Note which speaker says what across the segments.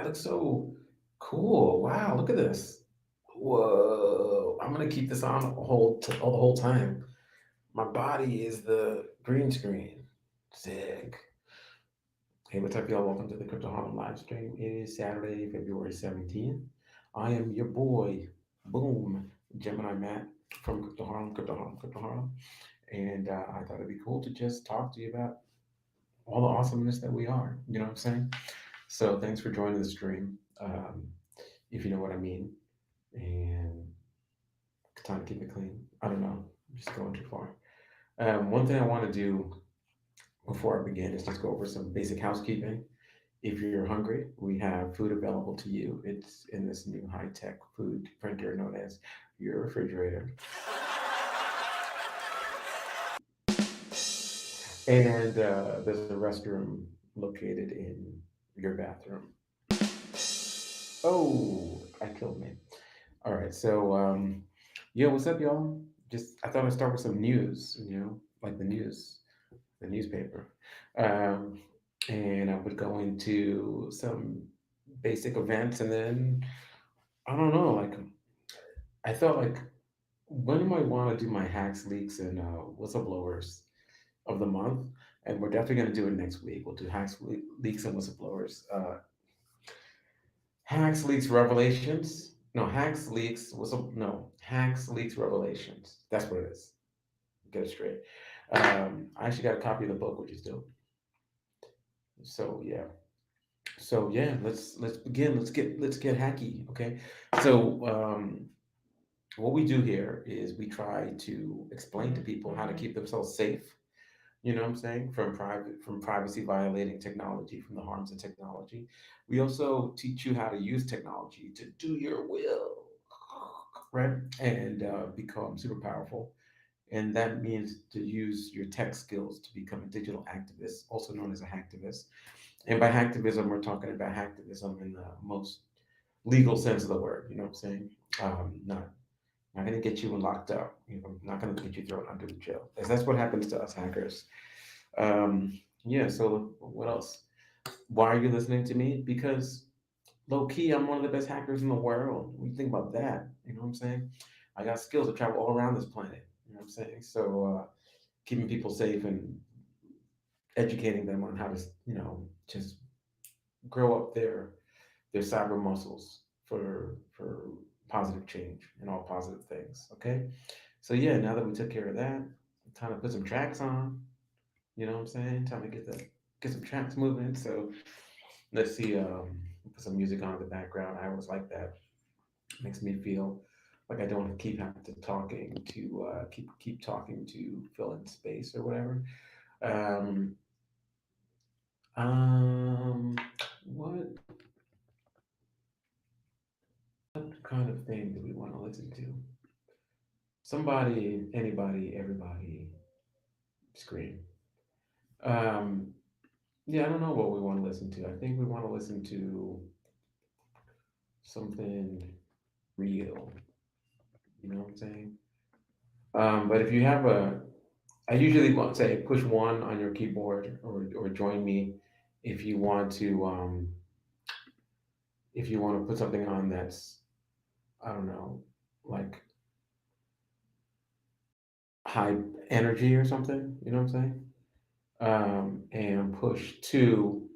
Speaker 1: I look so cool. Wow, look at this. Whoa. I'm gonna keep this on the whole time. My body is the green screen. Sick. Hey, what's up, y'all? Welcome to the Crypto Harlem live stream. It is Saturday, February 17th. I am your boy, Boom, Gemini Matt from Crypto Harlem, Crypto Harlem, Crypto Harlem. And I thought it'd be cool to just talk to you about all the awesomeness that we are. You know what I'm saying? So thanks for joining the stream, if you know what I mean. And time to keep it clean. I don't know. I'm just going too far. One thing I want to do before I begin is just go over some basic housekeeping. If you're hungry, we have food available to you. It's in this new high tech food printer known as your refrigerator. And there's a restroom located in your bathroom. Oh, I killed me. All right. So, yeah, what's up, y'all? Just, I thought I'd start with some news, like the news, the newspaper. Um, and I would go into some basic events and then I don't know. Like I felt like when do I want to do my hacks, leaks, and whistleblowers of the month? And we're definitely going to do it next week. We'll do leaks, and whistleblowers. Hacks, leaks, revelations. No, hacks, leaks, No, hacks, leaks, revelations. That's what it is. Get it straight. I actually got a copy of the book, which is dope. So yeah. So yeah, let's begin. Let's get hacky. Okay. So what we do here is we try to explain to people how to keep themselves safe, you know what I'm saying, from privacy violating technology, from the harms of technology. We also teach you how to use technology to do your will, right, and become super powerful. And that means to use your tech skills to become a digital activist, also known as a hacktivist. And by hacktivism, we're talking about hacktivism in the most legal sense of the word, you know what I'm saying. Not going to get you locked up. Not going to get you thrown under the jail. That's what happens to us hackers. Yeah. So what else? Why are you listening to me? Because low key, I'm one of the best hackers in the world. What do you think about that? You know what I'm saying? I got skills to travel all around this planet. You know what I'm saying? So keeping people safe and educating them on how to, just grow up their cyber muscles for positive change and all positive things. Okay. So yeah, now that we took care of that, time to put some tracks on. You know what I'm saying? Time to get some tracks moving. So let's see. Put some music on in the background. I always like that. Makes me feel like I don't keep having to talking to keep talking to fill in space or whatever. Um, um, what kind of thing do we want to listen to? Somebody, anybody, everybody, scream. Um, yeah, I don't know what we want to listen to. I think we want to listen to something real. You know what I'm saying? But if you have I usually want say push one on your keyboard or join me if you want to if you want to put something on that's I don't know like high energy or something. You know what I'm saying? And push two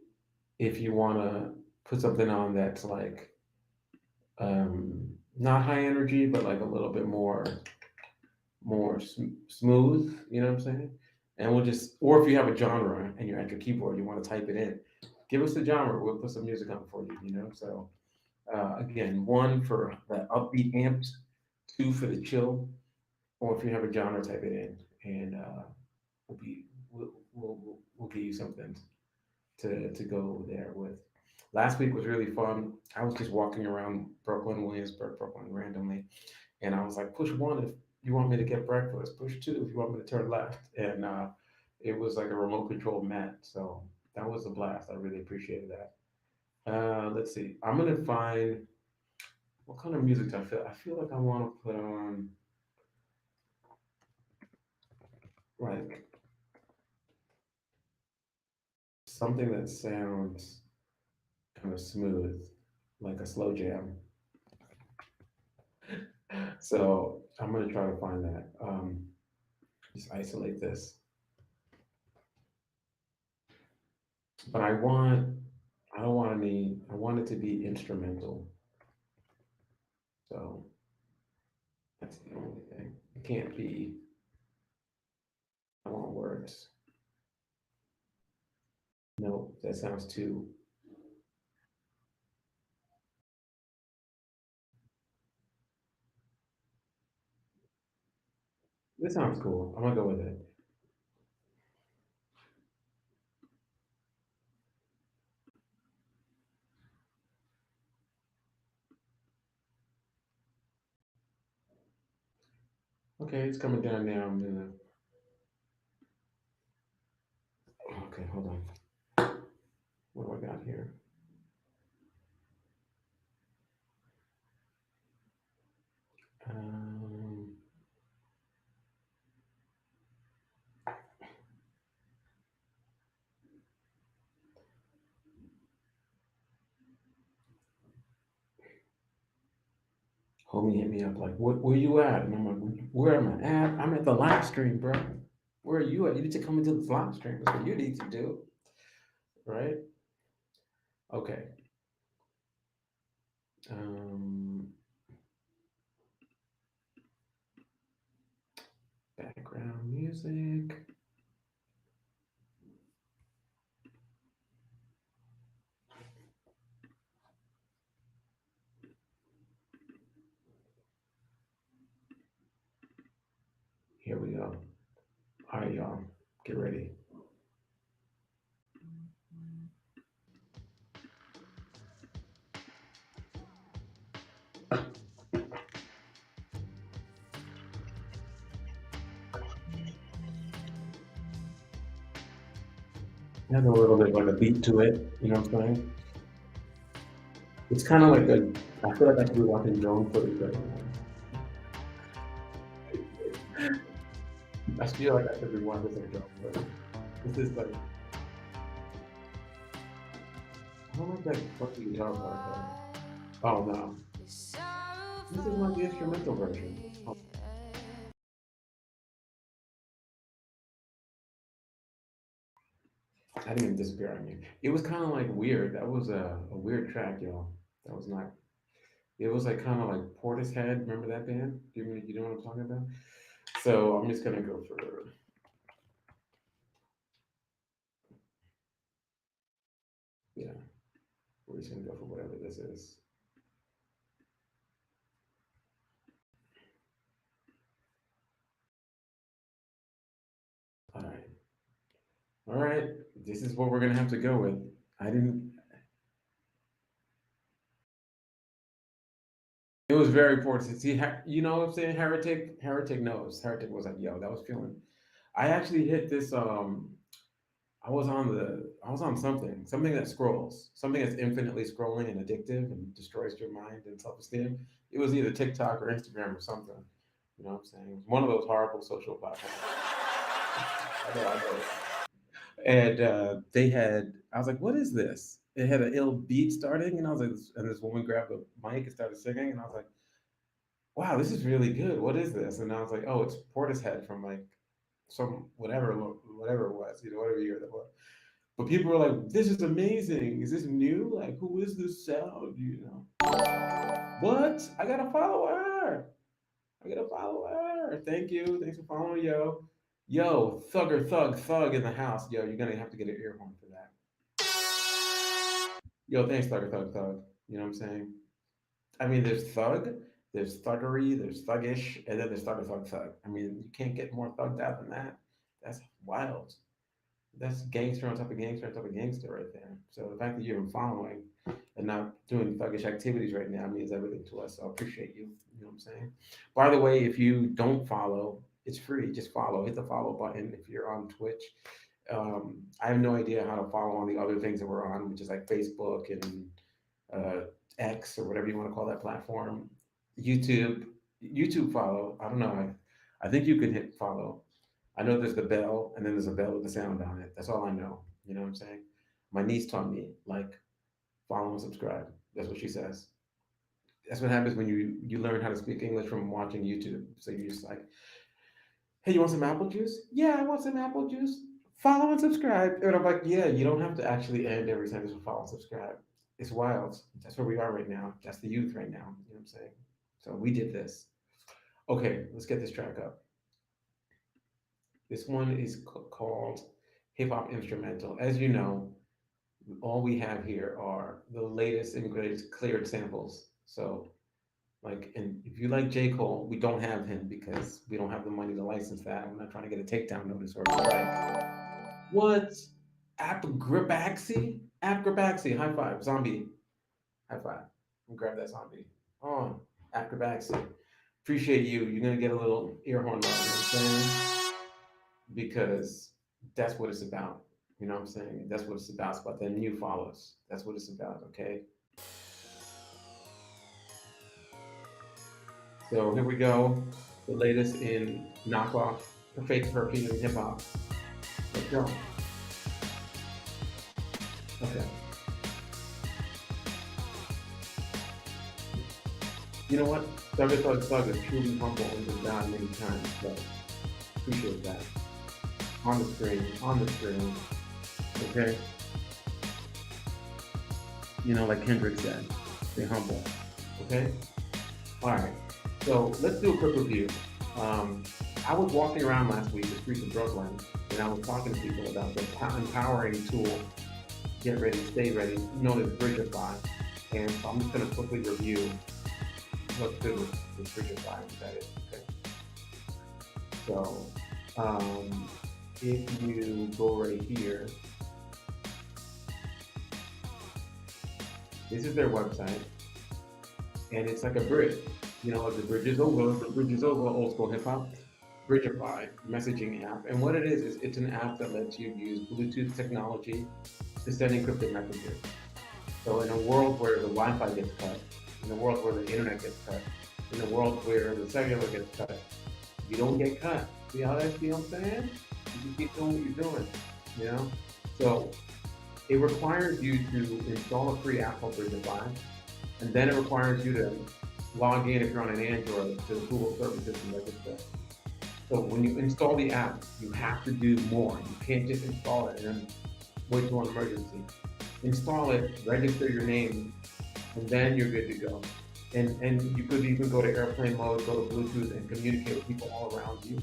Speaker 1: if you want to put something on that's like not high energy but like a little bit more smooth. You know what I'm saying? And we'll just, or if you have a genre and you're at your keyboard, you want to type it in, give us the genre. We'll put some music on for you. You know, so again, one for the upbeat amped, two for the chill, or if you have a genre, type it in, and we'll be we'll give you something to go there with. Last week was really fun. I was just walking around Brooklyn, Williamsburg, Brooklyn randomly, and I was like, push one if you want me to get breakfast, push two if you want me to turn left. And it was like a remote controlled mat. So that was a blast. I really appreciated that. Let's see. I'm going to find what kind of music do I feel? I feel like I want to put on like something that sounds kind of smooth. like a slow jam. So I'm gonna try to find that. Just isolate this, but I don't want any. I want it to be instrumental. So that's the only thing. It can't be. I want words. No, that sounds too. This sounds cool. I'm gonna go with it. Okay, it's coming down now. I'm gonna. Okay, hold on. What do I got here? Um, Homie hit me up like, where you at? And I'm like, where am I at? I'm at the live stream, bro. Where are you at? You need to come into this live stream. That's what you need to do, right? Okay. Um, Background music. Here we go. All right, y'all. Get ready. It has a little bit like a beat to it. You know what I'm saying? It's kind of like a. I feel like I should be watching drone footage right now. I feel like I should be watching some drone footage. This is like, I don't like that fucking guitar part though. Oh no. This is not the instrumental version. Oh, I didn't even disappear on you. It was kind of like weird. That was a weird track, y'all. That was not. It was like kind of like Portishead. Remember that band? You know what I'm talking about? So I'm just gonna go for, yeah. We're just gonna go for whatever this is. All right. All right. This is what we're gonna have to go with. I didn't. It was very Portishead. See, you know what I'm saying? Heretic knows. Heretic was like, yo, that was feeling. I actually hit this. I was on something that scrolls, something that's infinitely scrolling and addictive and destroys your mind and self-esteem. It was either TikTok or Instagram or something. You know what I'm saying? It was one of those horrible social platforms. I know. And they had, I was like, what is this? It had an ill beat starting, and I was like, and this woman grabbed the mic and started singing, and I was like, wow, this is really good. What is this? And I was like, oh, it's Portishead from like some whatever it was, whatever year that was. But people were like, "This is amazing. Is this new? Like, who is this sound?" What? I gotta follow her. I gotta follow her. Thank you. Thanks for following, yo. Yo, thug in the house. Yo, you're gonna have to get an ear horn for that. Yo, thanks, thug. You know what I'm saying? I mean, there's thug, there's thuggery, there's thuggish, and then there's thug. I mean, you can't get more thugged out than that. That's wild. That's gangster on top of gangster on top of gangster right there. So the fact that you're following and not doing thuggish activities right now means everything to us. So I appreciate you. You know what I'm saying? By the way, if you don't follow, it's free. Just follow. Hit the follow button if you're on Twitch. I have no idea how to follow on the other things that we're on, which is like Facebook and uh, X or whatever you want to call that platform. YouTube, YouTube follow. I don't know. I think you can hit follow. I know there's the bell, and then there's a bell with the sound on it. That's all I know. You know what I'm saying? My niece taught me like follow and subscribe. That's what she says. That's what happens when you learn how to speak English from watching YouTube. So you're just like, hey, you want some apple juice? Yeah, I want some apple juice. Follow and subscribe. And I'm like, yeah, you don't have to actually end every sentence with follow and subscribe. It's wild. That's where we are right now. That's the youth right now. You know what I'm saying? So we did this. Okay, let's get this track up. This one is called Hip Hop Instrumental. As you know, all we have here are the latest and greatest cleared samples. So, like, and if you like J. Cole, we don't have him because we don't have the money to license that. I'm not trying to get a takedown notice or a strike. What? Apgrabaxy? Apgrabaxy. High five. Zombie. High five. Grab that zombie. Oh, Apgrabaxy. Appreciate you. You're going to get a little ear horn love. You know what I'm saying? Because that's what it's about. You know what I'm saying? That's what it's about. It's about the new follows. That's what it's about, okay? So here we go. The latest in knockoff, fake perfume in hip hop. Let's go. Okay. You know what? Thug is truly humble and been down many times. So appreciate that. On the screen, on the screen. Okay. You know, like Kendrick said, stay humble. Okay. All right. So let's do a quick review. Um, I was walking around last week the streets of Brooklyn, and I was talking to people about the empowering tool, Get Ready, Stay Ready, known as Bridgify. And so I'm just going to quickly review what's good with Bridgify. That is okay. So if you go right here, this is their website, and it's like a bridge. You know, like the bridge is over, old school hip hop. Bridgify messaging app, and what it is it's an app that lets you use Bluetooth technology to send encrypted messages. So in a world where the Wi-Fi gets cut, in a world where the internet gets cut, in a world where the cellular gets cut, you don't get cut. See how that feels, saying? You can keep doing what you're doing, you know? So it requires you to install a free app called Bridgify, and then it requires you to log in if you're on an Android to the Google services and register. So when you install the app, you have to do more. You can't just install it and then wait for an emergency. Install it, register your name, and then you're good to go. And you could even go to airplane mode, go to Bluetooth, and communicate with people all around you.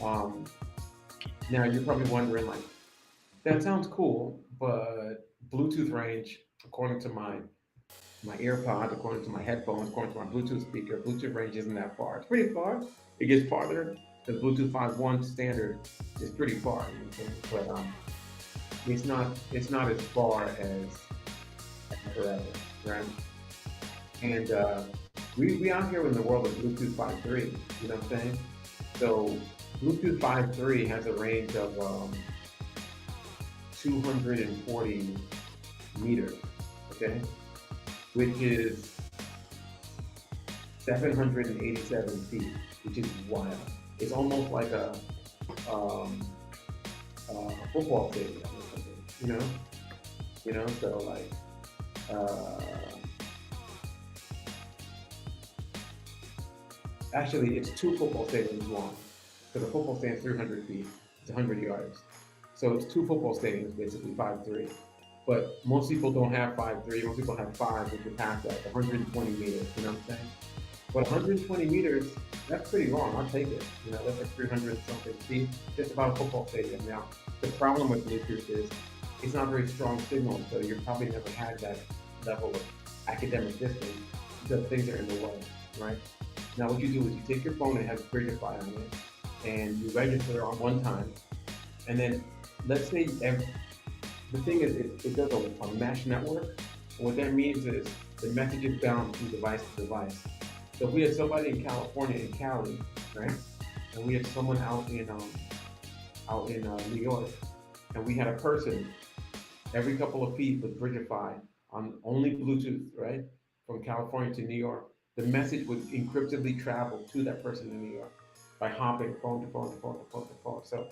Speaker 1: Um, Now you're probably wondering, like, that sounds cool, but Bluetooth range, according to my AirPod, according to my headphones, according to my Bluetooth speaker, Bluetooth range isn't that far. It's pretty far. It gets farther. The Bluetooth 5.1 standard is pretty far, you know what I'm saying? But it's not as far as forever, right? And we out here in the world of Bluetooth 5.3, you know what I'm saying? So Bluetooth 5.3 has a range of 240 meters, okay, which is 787 feet, which is wild. It's almost like a football stadium or something, So like, uh, actually, it's two football stadiums long. Because a football stadium is 300 feet, it's 100 yards. So it's two football stadiums, basically 5'3". But most people don't have 5'3". Most people have five, which is half that, 120 meters. You know what I'm saying? But 120 meters, that's pretty long. I'll take it. That's like 300 something feet, just about a football stadium. Now, the problem with Bluetooth is it's not very strong signal, so you've probably never had that level of academic distance because things are in the way, right? Now, what you do is you take your phone and have Bridgify on it, and you register on one time, and then let's say the thing is it does a mesh network. And what that means is the message is bound from device to device. So if we had somebody in California, in Cali, right, and we had someone out in New York, and we had a person every couple of feet with Bridgify on only Bluetooth, right, from California to New York, the message would encryptedly travel to that person in New York by hopping phone to phone to phone to phone to phone. So,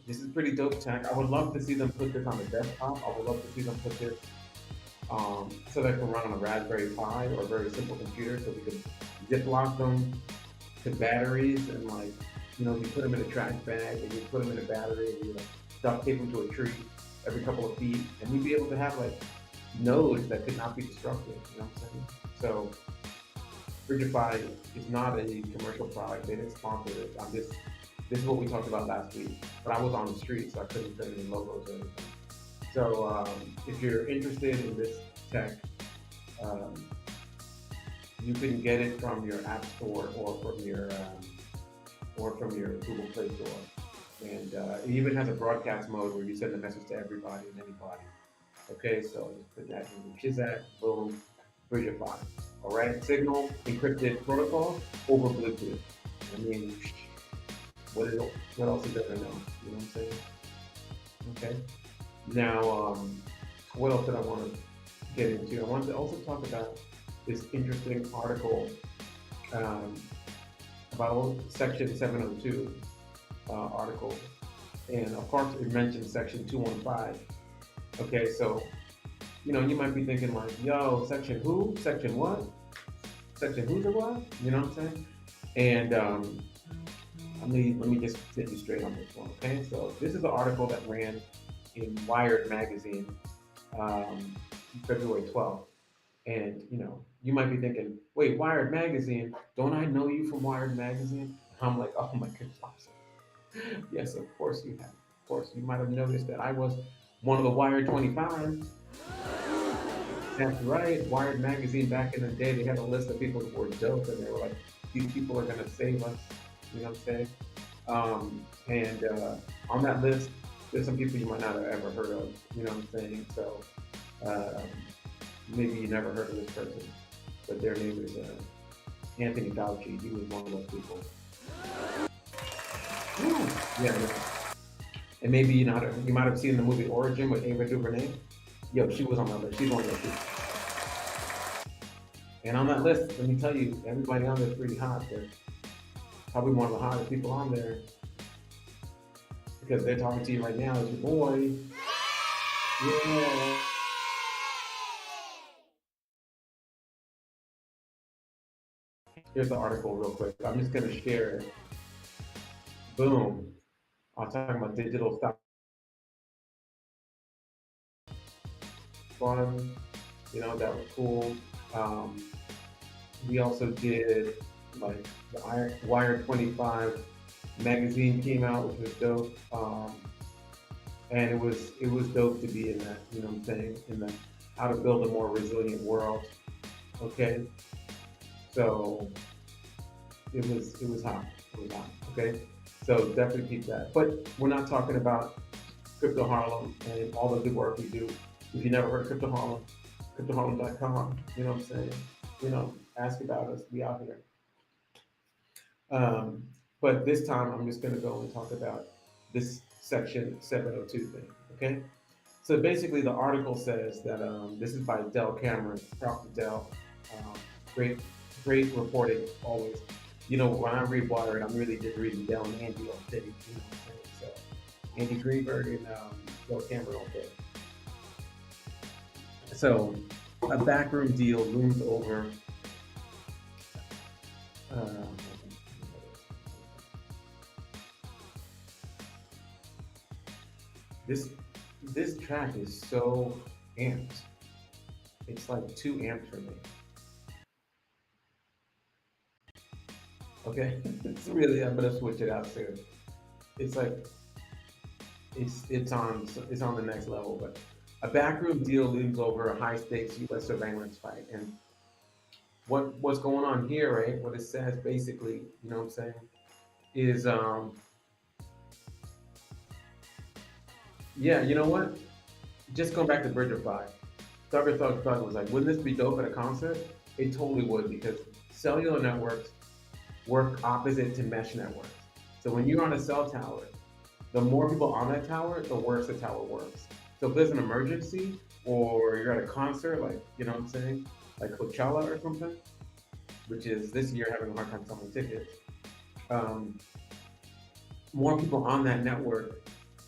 Speaker 1: this is pretty dope tech. I would love to see them put this on the desktop. I would love to see them put this so that can run on a Raspberry Pi or a very simple computer. So we could ziplock them to batteries and like, you put them in a trash bag and you put them in a battery and you like duct tape them to a tree every couple of feet, and we'd be able to have like nodes that could not be disrupted. You know what I'm saying? So Bridgify is not a commercial product. They didn't sponsor it. This is what we talked about last week. But I was on the street, so I couldn't send any logos or anything. So if you're interested in this tech, um, you can get it from your App Store or from your Google Play Store. And it even has a broadcast mode where you send a message to everybody and anybody. Okay, so just put that in Chizak, boom, Bridgify. All right, Signal encrypted protocol over Bluetooth. I mean, what else is there to know? You know what I'm saying? Okay. Now, what else did I want to get into? I wanted to also talk about this interesting article um, about Section 702 article, and of course it mentions Section 215. Okay, so you might be thinking like, yo, section who? Section what? Section who's or what? You know what I'm saying? And let me just set you straight on this one, okay? So this is an article that ran in Wired magazine, um, February 12th. And you might be thinking, wait, Wired magazine? Don't I know you from Wired magazine? I'm like, oh my goodness, awesome. Yes, of course you have. Of course, you might have noticed that I was one of the Wired 25. That's right. Wired magazine back in the day, they had a list of people that were dope, and they were like, these people are gonna save us. You know what I'm saying? And on that list, there's some people you might not have ever heard of. You know what I'm saying? So um, maybe you never heard of this person, but their name is Anthony Fauci. He was one of those people. Woo! Yeah, yeah. And maybe you might have seen the movie Origin with Ava DuVernay. Yo, she was on that list. She's on that list. And on that list, let me tell you, everybody on there is pretty hot. They're probably one of the hottest people on there because they're talking to you right now as your boy. Yeah. Here's the article real quick. I'm just gonna share it. Boom. I'm talking about digital stuff. Fun. That was cool. Um, we also did like the Wire 25 magazine came out, which was dope. And it was dope to be in that. You know what I'm saying? In the how to build a more resilient world. Okay, so it was hot. It was hot. Okay, so definitely keep that. But we're not talking about Crypto Harlem and all the good work we do. If you never heard of Crypto Harlem, CryptoHarlem.com. You know what I'm saying? Ask about us. We out here. Um, but this time, I'm just going to go and talk about this Section 702 thing. Okay. So basically, the article says that this is by Del Cameron. Props to Del. Um, great, great reporting always. When I read Wired, I'm really just reading Del and Andy all day. You know what I'm saying? So Andy Greenberg and Del Cameron all day. So a backroom deal looms over. Uh, this this track is so amped. It's like 2 amps for me. Okay, I'm gonna switch it out soon. It's like it's on the next level. But a backroom deal looms over a high stakes U.S. surveillance fight, and what's going on here, right? What it says basically, you know what I'm saying, is yeah, you know what? Just going back to Bridge of Five, Thugger Thug Thug was like, wouldn't this be dope at a concert? It totally would because cellular networks work opposite to mesh networks. So when you're on a cell tower, the more people on that tower, the worse the tower works. So if there's an emergency or you're at a concert, like, you know what I'm saying, like Coachella or something, which is this year having a hard time selling tickets, um, more people on that network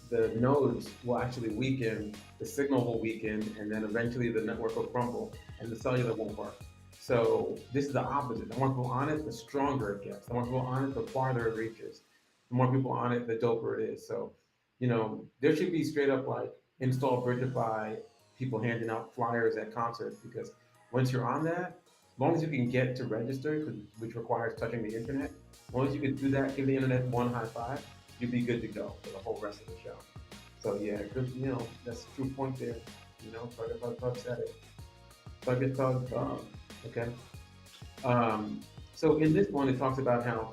Speaker 1: the nodes will actually weaken, the signal will weaken, and then eventually the network will crumble and the cellular won't work. So this is the opposite. The more people on it, the stronger it gets. The more people on it, the farther it reaches. The more people on it, the doper it is. So, there should be straight up like install Bridgeify, people handing out flyers at concerts because once you're on that, as long as you can get to register, which requires touching the internet, as long as you can do that, give the internet one high five, you'll be good to go for the whole rest of the show. So yeah, good. That's a true point there. Thug said it. Thug. Okay. Um, so in this one, it talks about how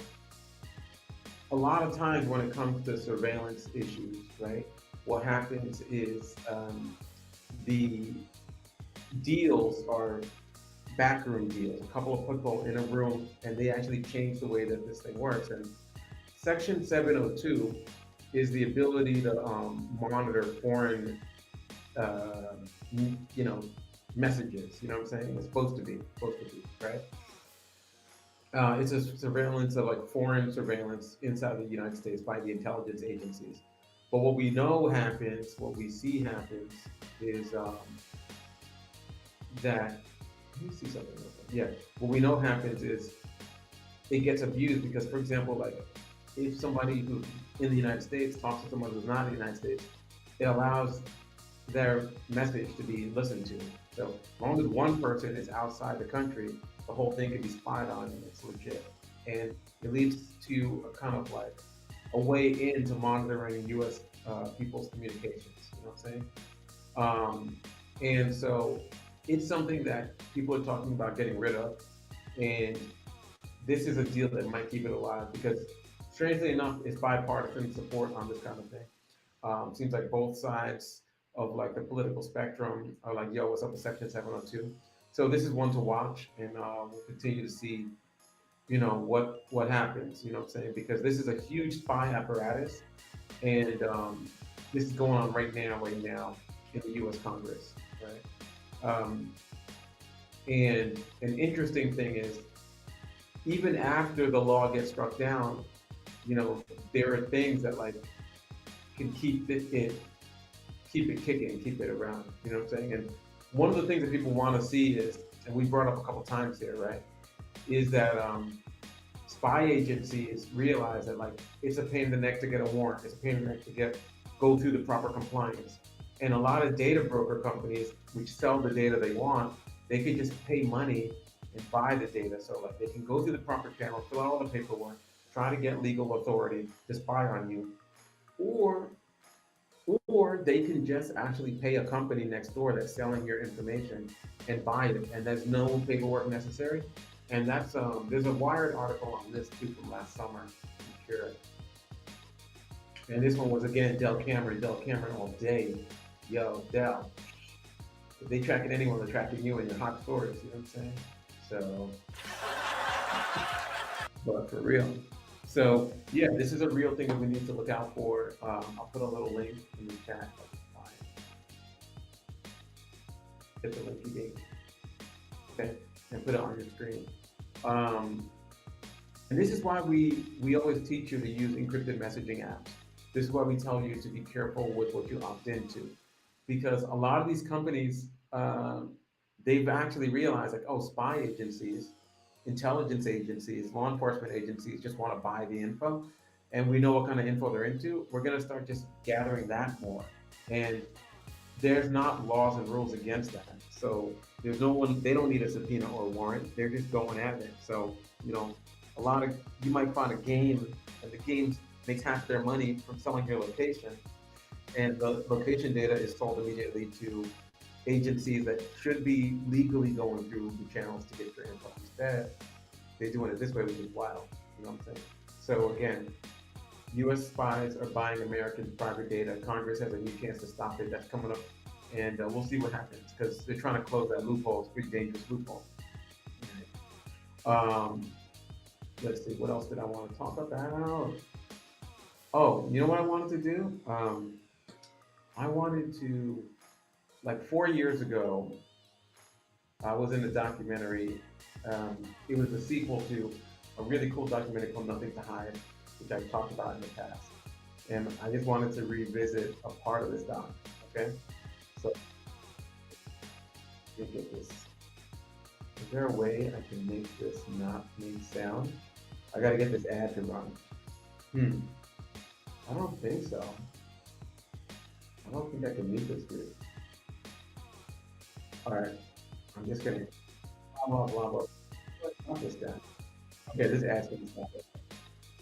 Speaker 1: a lot of times when it comes to surveillance issues, right? What happens is the deals are backroom deals. A couple of people in a room, and they actually change the way that this thing works. And Section 702 is the ability to monitor foreign, uh, you know, messages. You know what I'm saying? It's supposed to be, right? It's a surveillance of like foreign surveillance inside the United States by the intelligence agencies. But what we know happens, what we see happens, is that let me see something real quick. Yeah, what we know happens is it gets abused because, for example, like if somebody who's in the United States talks to someone who's not in the United States, it allows their message to be listened to. So as long as one person is outside the country, the whole thing can be spied on and it's legit. And it leads to a kind of like a way into monitoring U.S. People's communications. You know what I'm saying? And so it's something that people are talking about getting rid of. And this is a deal that might keep it alive because, strangely enough, it's bipartisan support on this kind of thing. Seems like both sides of like the political spectrum are like, yo, what's up with Section 702? So this is one to watch, and we'll continue to see, what happens. You know what I'm saying? Because this is a huge spy apparatus, and this is going on right now in the U.S. Congress, right? Um, and an interesting thing is, even after the law gets struck down, there are things that like can keep it kicking, keep it around. You know what I'm saying? And one of the things that people want to see is, and we brought up a couple times here, right, is that spy agencies realize that like it's a pain in the neck to get a warrant, it's a pain in the neck to go through the proper compliance, and a lot of data broker companies which sell the data they want, they can just pay money and buy the data, so like they can go through the proper channel, fill out all the paperwork, try to get legal authority to spy on you, or or they can just actually pay a company next door that's selling your information and buy it, and there's no paperwork necessary. And that's there's a Wired article on this too from last summer. I'm sure. And this one was again Del Cameron. Del Cameron all day. Yo, Del. If they tracking anyone, they're tracking you and your hot stories. You know what I'm saying? So, but for real. So yeah, this is a real thing that we need to look out for. I'll put a little link in the chat. Hit the link you gave, okay, and put it on your screen. Um, and this is why we always teach you to use encrypted messaging apps. This is why we tell you to be careful with what you opt into, because a lot of these companies, they've actually realized like, oh, spy agencies, intelligence agencies, law enforcement agencies just want to buy the info, and we know what kind of info they're into. We're gonna start just gathering that more, and there's not laws and rules against that. So there's no one, they don't need a subpoena or a warrant. They're just going at it. So, a lot of, you might find a game and the game makes half their money from selling your location. And the location data is sold immediately to agencies that should be legally going through the channels to get your info. Instead, they're doing it this way, which is wild. You know what I'm saying? So again, U.S. spies are buying American private data. Congress has a new chance to stop it. That's coming up, and we'll see what happens because they're trying to close that loophole. It's a pretty dangerous loophole. Um, let's see, what else did I want to talk about? Oh, you know what I wanted to do? I wanted to, like 4 years ago, I was in a documentary. It was a sequel to a really cool documentary called Nothing to Hide, which I've talked about in the past. and I just wanted to revisit a part of this doc. Okay, so let me get this. Is there a way I can make this not make sound? I gotta get this ad to run. Hmm. I don't think so. I don't think I can mute this group. All right. I'm just gonna blah blah blah blah. Not this guy. Okay, this ad's gonna stop it.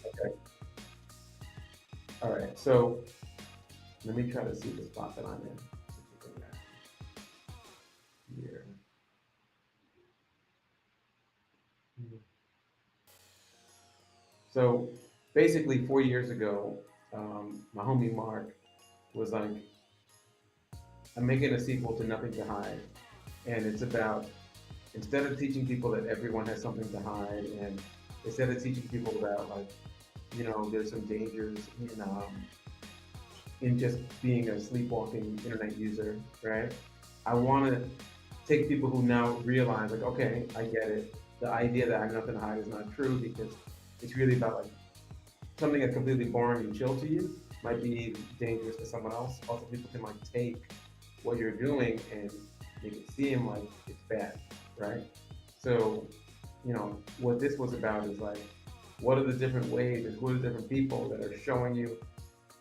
Speaker 1: Okay. All right. So let me try to see the spot that I'm in. Here. So basically, 4 years ago, my homie Mark was like, I'm making a sequel to Nothing to Hide. And it's about, instead of teaching people that everyone has something to hide, and instead of teaching people about, like, there's some dangers in just being a sleepwalking internet user, right? I want to take people who now realize, like, okay, I get it. The idea that I have nothing to hide is not true, because it's really about, like, something that's completely boring and chill to you might be dangerous to someone else. Also, people can, like, take what you're doing and make it seem like it's bad, right? So, what this was about is, like, what are the different ways and who are the different people that are showing you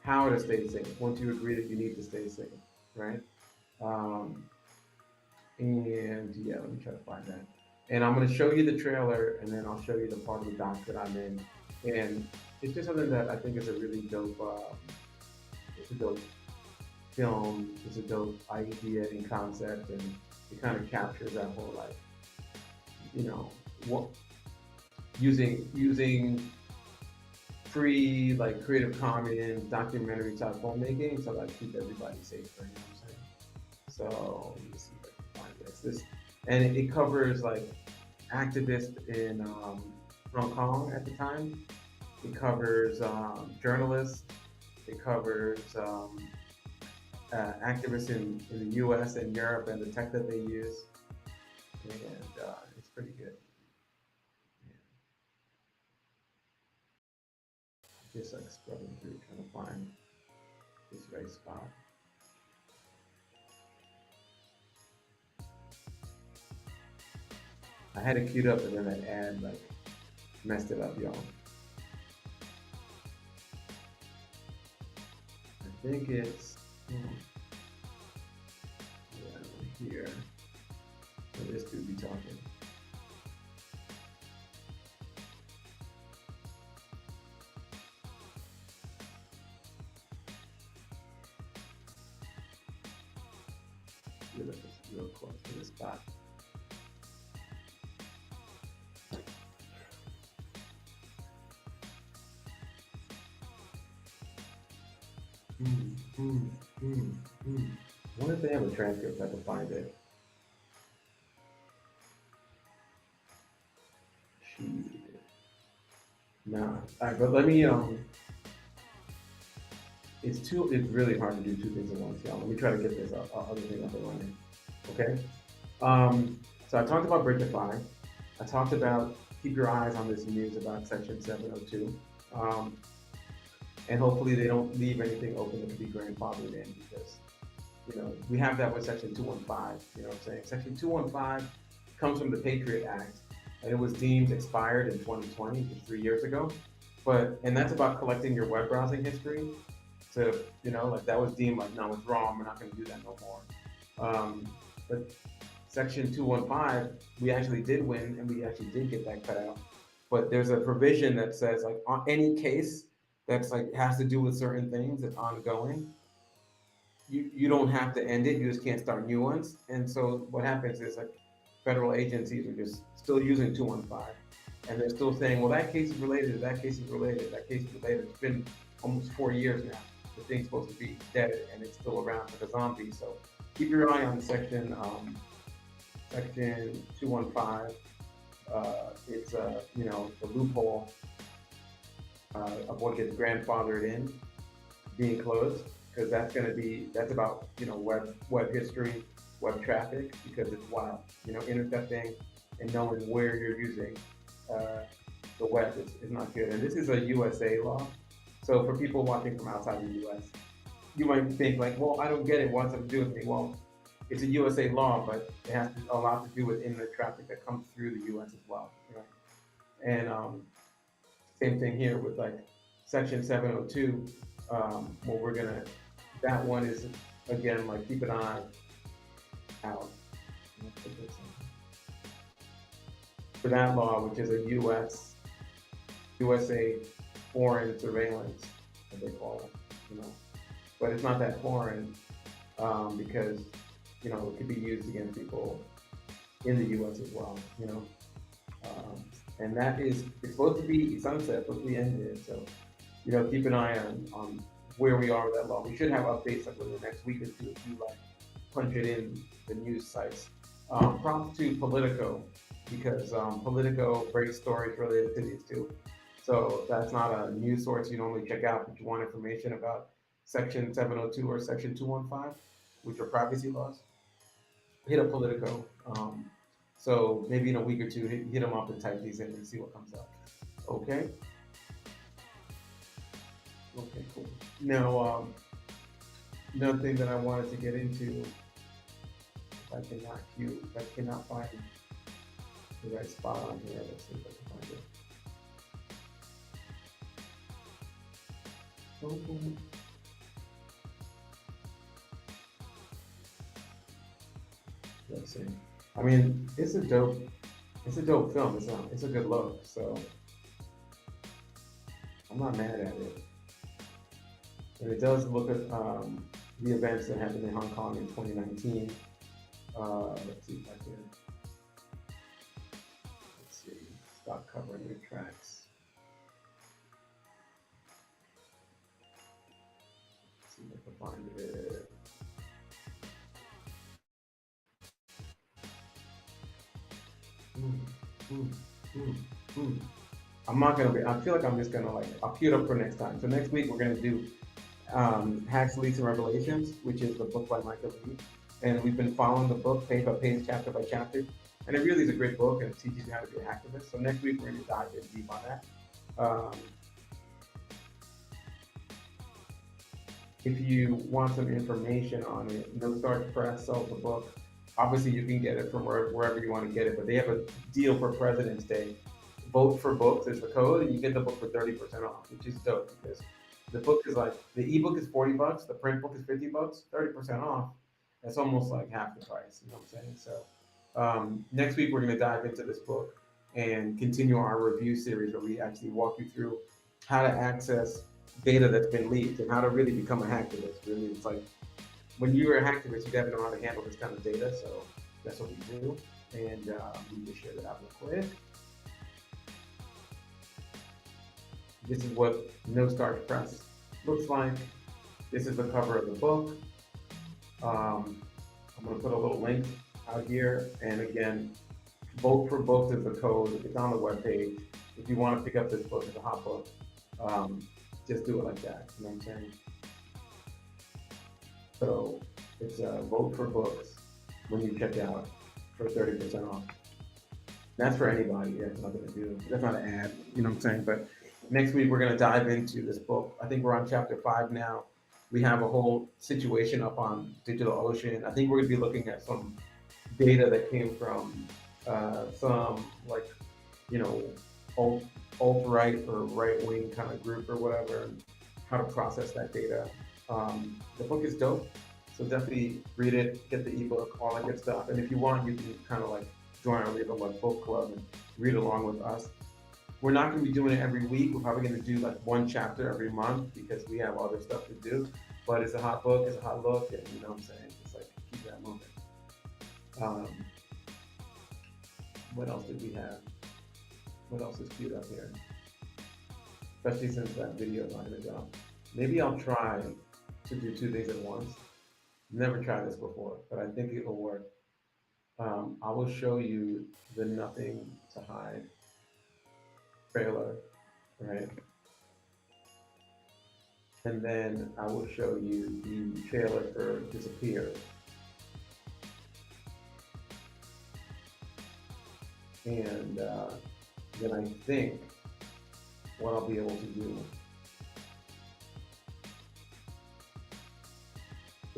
Speaker 1: how to stay safe once you agree that you need to stay safe, right? Um, and yeah, let me try to find that. And I'm going to show you the trailer, and then I'll show you the part of the doc that I'm in. And it's just something that I think is a really dope. It's a dope film. It's a dope idea and concept, and it kind of captures that whole, like, what using free, like, Creative Commons documentary type filmmaking to, like, keep everybody safe. You know what I'm saying? So let me see if I can find this. And it covers, like, activists in Hong Kong at the time. It covers journalists. It covers activists in the U.S. and Europe and the tech that they use, and it's pretty good. Yeah. Just, like, scrubbing through trying to find this right spot. I had it queued up, and then that ad, like, messed it up, y'all. I think it's here. Where this dude be talking. Real close to this spot. Mm, mm, mm, mm. I wonder if they have a transcript. I can find it. Shoot. Nah. All right, but let me. It's really hard to do two things at once, y'all. Let me try to get this other thing up and running. Okay. So I talked about Bridgify. I talked about keep your eyes on this news about Section 702. Um, and hopefully they don't leave anything open that could be grandfathered in, because we have that with Section 215. You know what I'm saying? Section 215 comes from the Patriot Act, and it was deemed expired in 2020, just 3 years ago. And that's about collecting your web browsing history. To like, that was deemed like, no, it's wrong. We're not going to do that no more. But Section 215, we actually did win, and we actually did get that cut out. But there's a provision that says, like, on any case that's, like, has to do with certain things that's ongoing, you don't have to end it. You just can't start new ones. And so what happens is, like, federal agencies are just still using 215, and they're still saying, well, that case is related, that case is related, that case is related. It's been almost 4 years now. The thing's supposed to be dead, and it's still around like a zombie. So keep your eye on section 215. It's the loophole of what gets grandfathered in being closed, because that's about web history, web traffic, because it's wild. Intercepting and knowing where you're using the web is not good. And this is a USA law, So for people watching from outside the U.S., you might think like, well, I don't get it. What's it to do with me? Well, it's a USA law, but it has a lot to do with internet traffic that comes through the U.S. as well. Right? And same thing here with like Section 702. Well, we're gonna that one is again like keep an eye out for that law, which is a USA foreign surveillance, as they call it. You know, but it's not that foreign because it could be used against people in the U.S. as well. And that is it's supposed to be sunset, supposed to be ended. So keep an eye on where we are with that law. We should have updates like within the next week or two if you like punch it in the news sites. Props to Politico because Politico breaks stories related to these too. So that's not a news source you normally check out, but you want information about Section 702 or Section 215, which are privacy laws. Hit up Politico. So maybe in a week or two, hit them up and type these in and see what comes up. Okay. Okay. Cool. Now, another thing that I wanted to get into, if I cannot find the right spot on here. Let's see if I can find it. Open. Let's see. I mean, it's a dope film. It's a good look. So I'm not mad at it. And it does look at the events that happened in Hong Kong in 2019. Let's see if I can. Let's see. Stop covering your tracks. Let's see if I can find it. I'm not gonna be. I feel like I'm just gonna I'll queue it up for next time. So next week we're gonna do Hacks, Leaks, and Revelations, which is the book by Michael Lee. And we've been following the book page by page, chapter by chapter. And it really is a great book and it teaches you how to be an activist. So next week we're gonna dive in deep on that. If you want some information on it, No Start Press sells the book. Obviously, you can get it from wherever you want to get it, but they have a deal for President's Day. Vote for Books is the code, and you get the book for 30% off, which is dope because the book is the ebook is $40, the print book is $50, 30% off. That's almost like half the price. You know what I'm saying? So next week we're going to dive into this book and continue our review series where we actually walk you through how to access data that's been leaked and how to really become a hacktivist. Really, it's like when you're a hacktivist, you got to know how to handle this kind of data. So that's what we do, and we just share that out real quick. This is what No Start Press looks like. This is the cover of the book. I'm going to put a little link out here, and again, Vote for Books is the code. It's on the webpage. If you want to pick up this book, it's a hot book. Just do it like that. You know what I'm saying? So it's Vote for Books when you check out for 30% off. That's for anybody. That's nothing to do. That's not an ad. You know what I'm saying? But next week we're going to dive into this book. I think we're on chapter 5 now. We have a whole situation up on DigitalOcean. I think we're going to be looking at some data that came from some alt-right or right-wing kind of group or whatever, and how to process that data. The book is dope, so definitely read it, get the ebook, all that good stuff. And if you want, you can kind of join our Read Along book club and read along with us. We're not going to be doing it every week. We're probably going to do one chapter every month because we have other stuff to do. But it's a hot book, it's a hot look, and you know what I'm saying? It's keep that moving. What else did we have? What else is queued up here? Especially since that video is not going to go. Maybe I'll try to do 2 things at once. Never tried this before, but I think it will work. I will show you the Nothing to Hide trailer, right? And then I will show you the trailer for Disappear. And then I think what I'll be able to do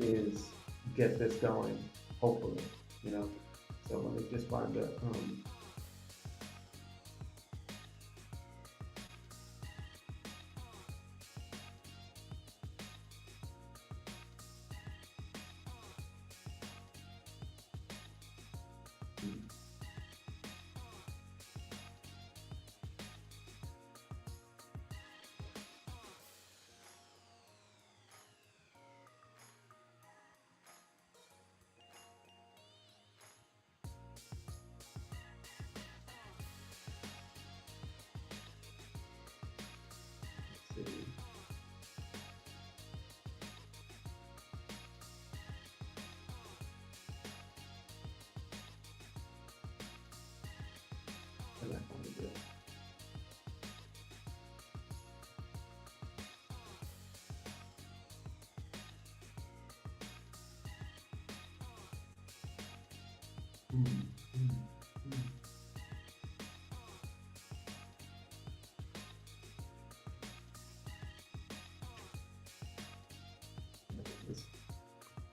Speaker 1: is get this going, hopefully, you know. So let me just find the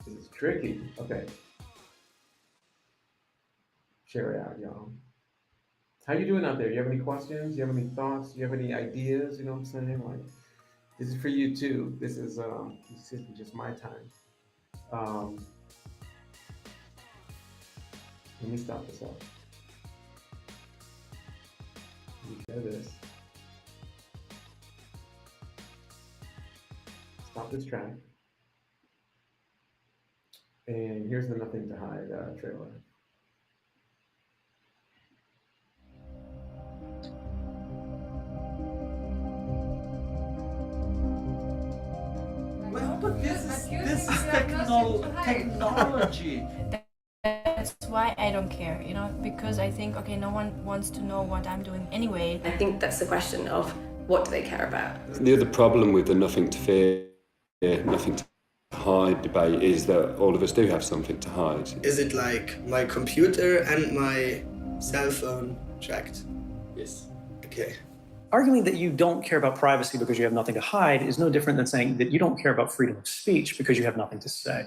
Speaker 1: This is tricky. Okay. Share it out, y'all. How you doing out there? You have any questions? You have any thoughts? You have any ideas? You know what I'm saying? Like, this is for you too. This isn't just my time. Let me stop this up. Let me share this. Stop this track. And here's the Nothing to Hide trailer.
Speaker 2: Well, but this is technology.
Speaker 3: That's why I don't care, you know, because I think, okay, no one wants to know what I'm doing anyway.
Speaker 4: I think that's the question of what do they care about?
Speaker 5: The other problem with the nothing to fear, nothing to hide debate is that all of us do have something to hide.
Speaker 6: Is it like my computer and my cell phone tracked?
Speaker 5: Yes.
Speaker 6: Okay.
Speaker 7: Arguing that you don't care about privacy because you have nothing to hide is no different than saying that you don't care about freedom of speech because you have nothing to say.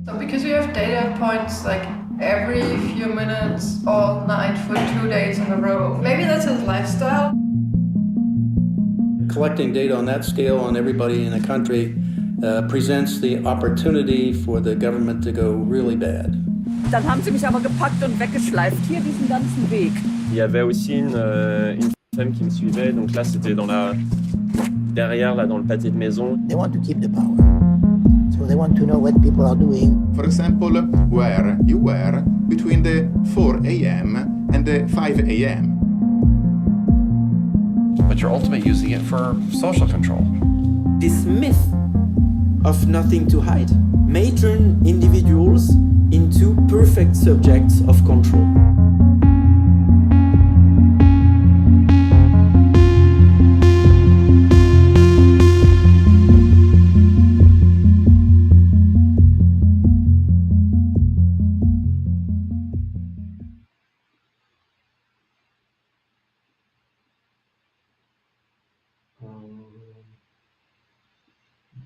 Speaker 8: So because we have data points like every few minutes, all night for 2 days in a row, maybe that's his lifestyle.
Speaker 9: Collecting data on that scale on everybody in the country presents the opportunity for the government to go really bad.
Speaker 10: Dann haben sie mich aber gepackt und weggeschleift, hier diesen ganzen Weg.
Speaker 11: Il y avait aussi une femme qui me suivait, donc là c'était derrière là dans le pâté de maison.
Speaker 12: They want to keep the power. So they want to know what people are doing.
Speaker 13: For example, where you were between the 4 a.m. and the 5 a.m.
Speaker 14: But you're ultimately using it for social control.
Speaker 15: This myth of nothing to hide may turn individuals into perfect subjects of control.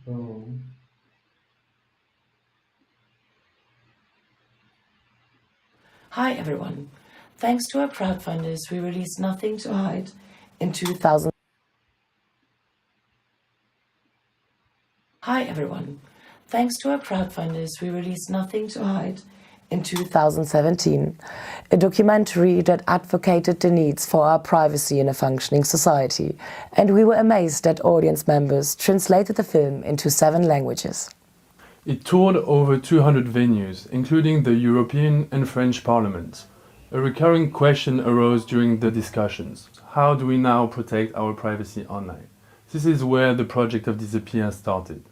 Speaker 1: Boom.
Speaker 16: Hi everyone. Thanks to our crowdfunders, we released Nothing to Hide in 2000. Hi everyone. Thanks to our crowdfunders, we released Nothing to Hide in 2017, a documentary that advocated the needs for our privacy in a functioning society, and we were amazed that audience members translated the film into 7 languages.
Speaker 17: It toured over 200 venues, including the European and French parliaments. A recurring question arose during the discussions. How do we now protect our privacy online? This is where the project of Disappear started.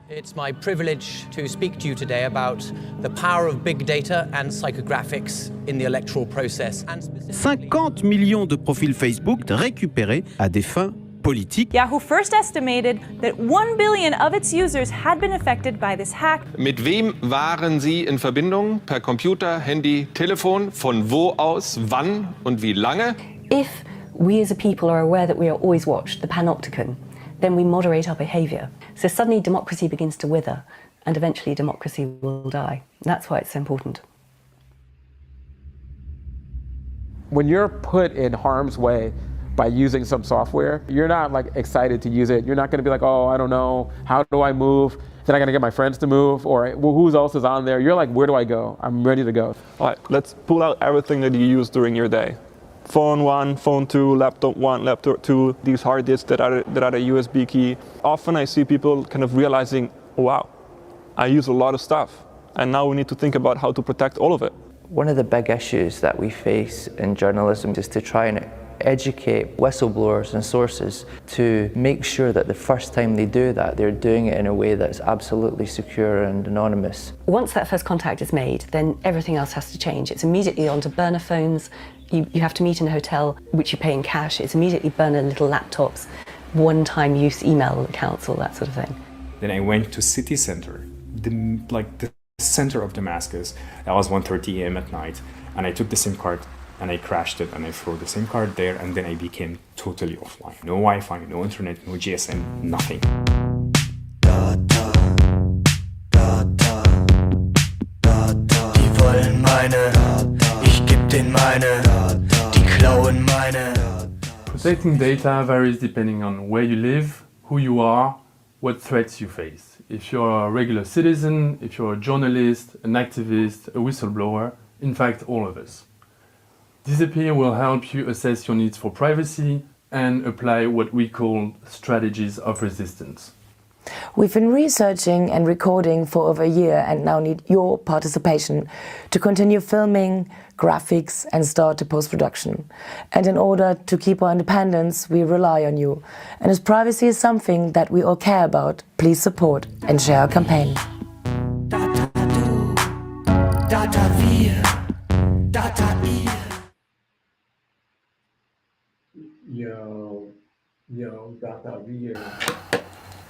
Speaker 18: It's my privilege to speak to you today about the power of big data and psychographics in the electoral process.
Speaker 19: 50 millions de profils Facebook récupérés à des fins politiques.
Speaker 20: Yahoo first estimated that 1 billion of its users had been affected by this hack.
Speaker 21: Mit wem waren Sie in Verbindung? Per Computer, Handy, Telefon? Von wo aus, wann und wie lange?
Speaker 22: If we as a people are aware that we are always watched, the panopticon,
Speaker 2: then we moderate our behaviour. So suddenly democracy begins to wither, and eventually democracy will die. That's why it's so important.
Speaker 22: When you're put in harm's way by using some software, you're not like excited to use it. You're not going to be like, oh, I don't know, how do I move? Then I got to get my friends to move, or well, who else is on there? You're like, where do I go? I'm ready to go.
Speaker 23: All right, let's pull out everything that you use during your day. Phone 1, phone 2, laptop 1, laptop 2, these hard disks that are a USB key. Often I see people kind of realizing, oh, wow, I use a lot of stuff, and now we need to think about how to protect all of it.
Speaker 24: One of the big issues that we face in journalism is to try and educate whistleblowers and sources to make sure that the first time they do that, they're doing it in a way that's absolutely secure and anonymous.
Speaker 2: Once that first contact is made, then everything else has to change. It's immediately onto burner phones. You have to meet in a hotel, which you pay in cash. It's immediately burner little laptops, one-time use email accounts, all that sort of thing.
Speaker 25: Then I went to city center, the center of Damascus. That was 1:30 a.m. at night, and I took the SIM card and I crashed it and I threw the SIM card there, and then I became totally offline. No Wi-Fi, no internet, no GSM, nothing.
Speaker 26: Die wollen meine, ich geb den meine, die klauen meine.
Speaker 17: Protecting data varies depending on where you live, who you are, what threats you face. If you're a regular citizen, if you're a journalist, an activist, a whistleblower, in fact all of us. Disappear will help you assess your needs for privacy and apply what we call strategies of resistance.
Speaker 16: We've been researching and recording for over a year and now need your participation to continue filming, graphics and start the post-production. And in order to keep our independence, we rely on you. And as privacy is something that we all care about, please support and share our campaign.
Speaker 26: Data du, Data wir, Data ihr.
Speaker 1: Yo, Dr. V.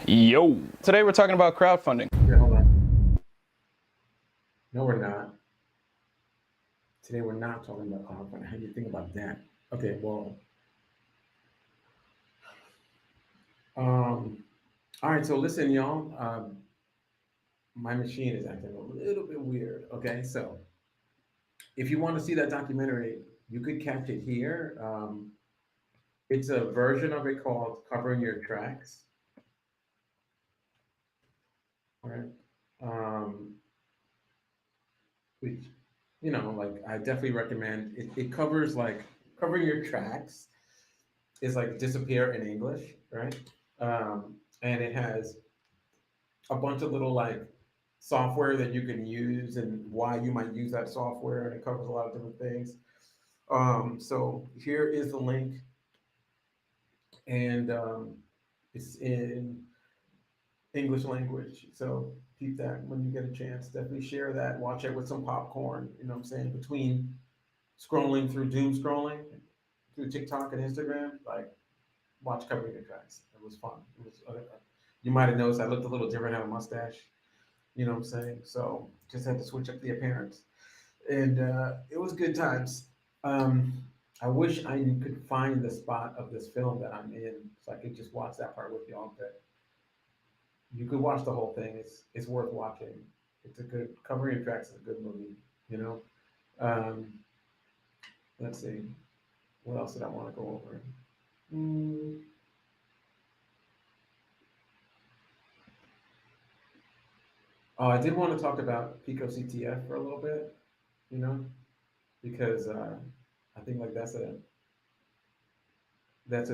Speaker 14: Yo. Today we're talking about crowdfunding.
Speaker 1: Yeah, hold on. No, we're not. Today we're not talking about crowdfunding. How do you think about that? Okay, well. All right, so listen, y'all. My machine is acting a little bit weird. Okay, so if you want to see that documentary, you could catch it here. It's a version of it called Covering Your Tracks. All right. Which, you know, like I definitely recommend. It covers like Covering Your Tracks is like disappear in English, right? And it has a bunch of little like software that you can use and why you might use that software, and it covers a lot of different things. So here is the link. And it's in English language. So keep that when you get a chance. Definitely share that. Watch it with some popcorn. You know what I'm saying? Between scrolling through doom scrolling through TikTok and Instagram, like watch Covering Your Tracks. It was fun. It was. You might have noticed I looked a little different, had a mustache. You know what I'm saying? So just had to switch up the appearance, and it was good times. I wish I could find the spot of this film that I'm in so I could just watch that part with y'all. But you could watch the whole thing. It's worth watching. It's a good Covering Your Tracks is a good movie. You know. Let's see. What else did I want to go over? Oh, I did want to talk about Pico CTF for a little bit. You know, because I think like that's a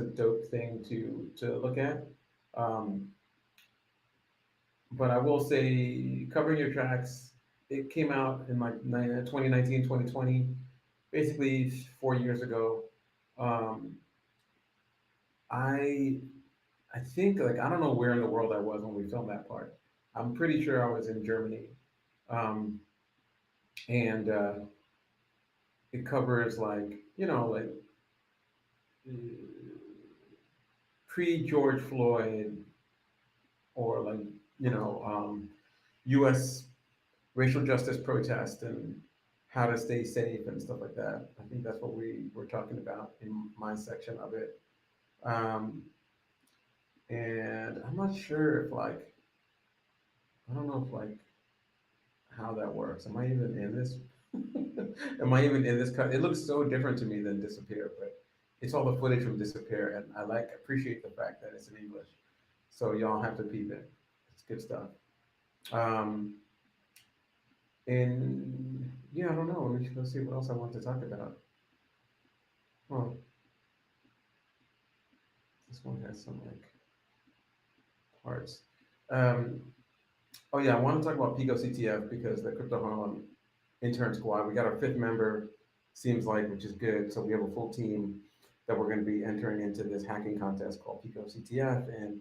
Speaker 1: dope thing to look at. But I will say Covering Your Tracks, it came out in like 2019, 2020, basically 4 years ago. I think like, I don't know where in the world I was when we filmed that part. I'm pretty sure I was in Germany. And it covers like, you know, like pre-George Floyd or like, you know, U.S. racial justice protest and how to stay safe and stuff like that. I think that's what we were talking about in my section of it. and I'm not sure if like, I don't know if like how that works. Am I even in this? Am I even in this cut? It looks so different to me than Disappear, but it's all the footage from Disappear, and I like appreciate the fact that it's in English. So y'all have to peep it. It's good stuff. Um, and yeah, I don't know. Let's see what else I want to talk about. Well, this one has some like parts. Um, oh yeah, I want to talk about Pico CTF because the Crypto Harlem intern squad. We got our fifth member, seems like, which is good. So we have a full team that we're going to be entering into this hacking contest called Pico CTF. And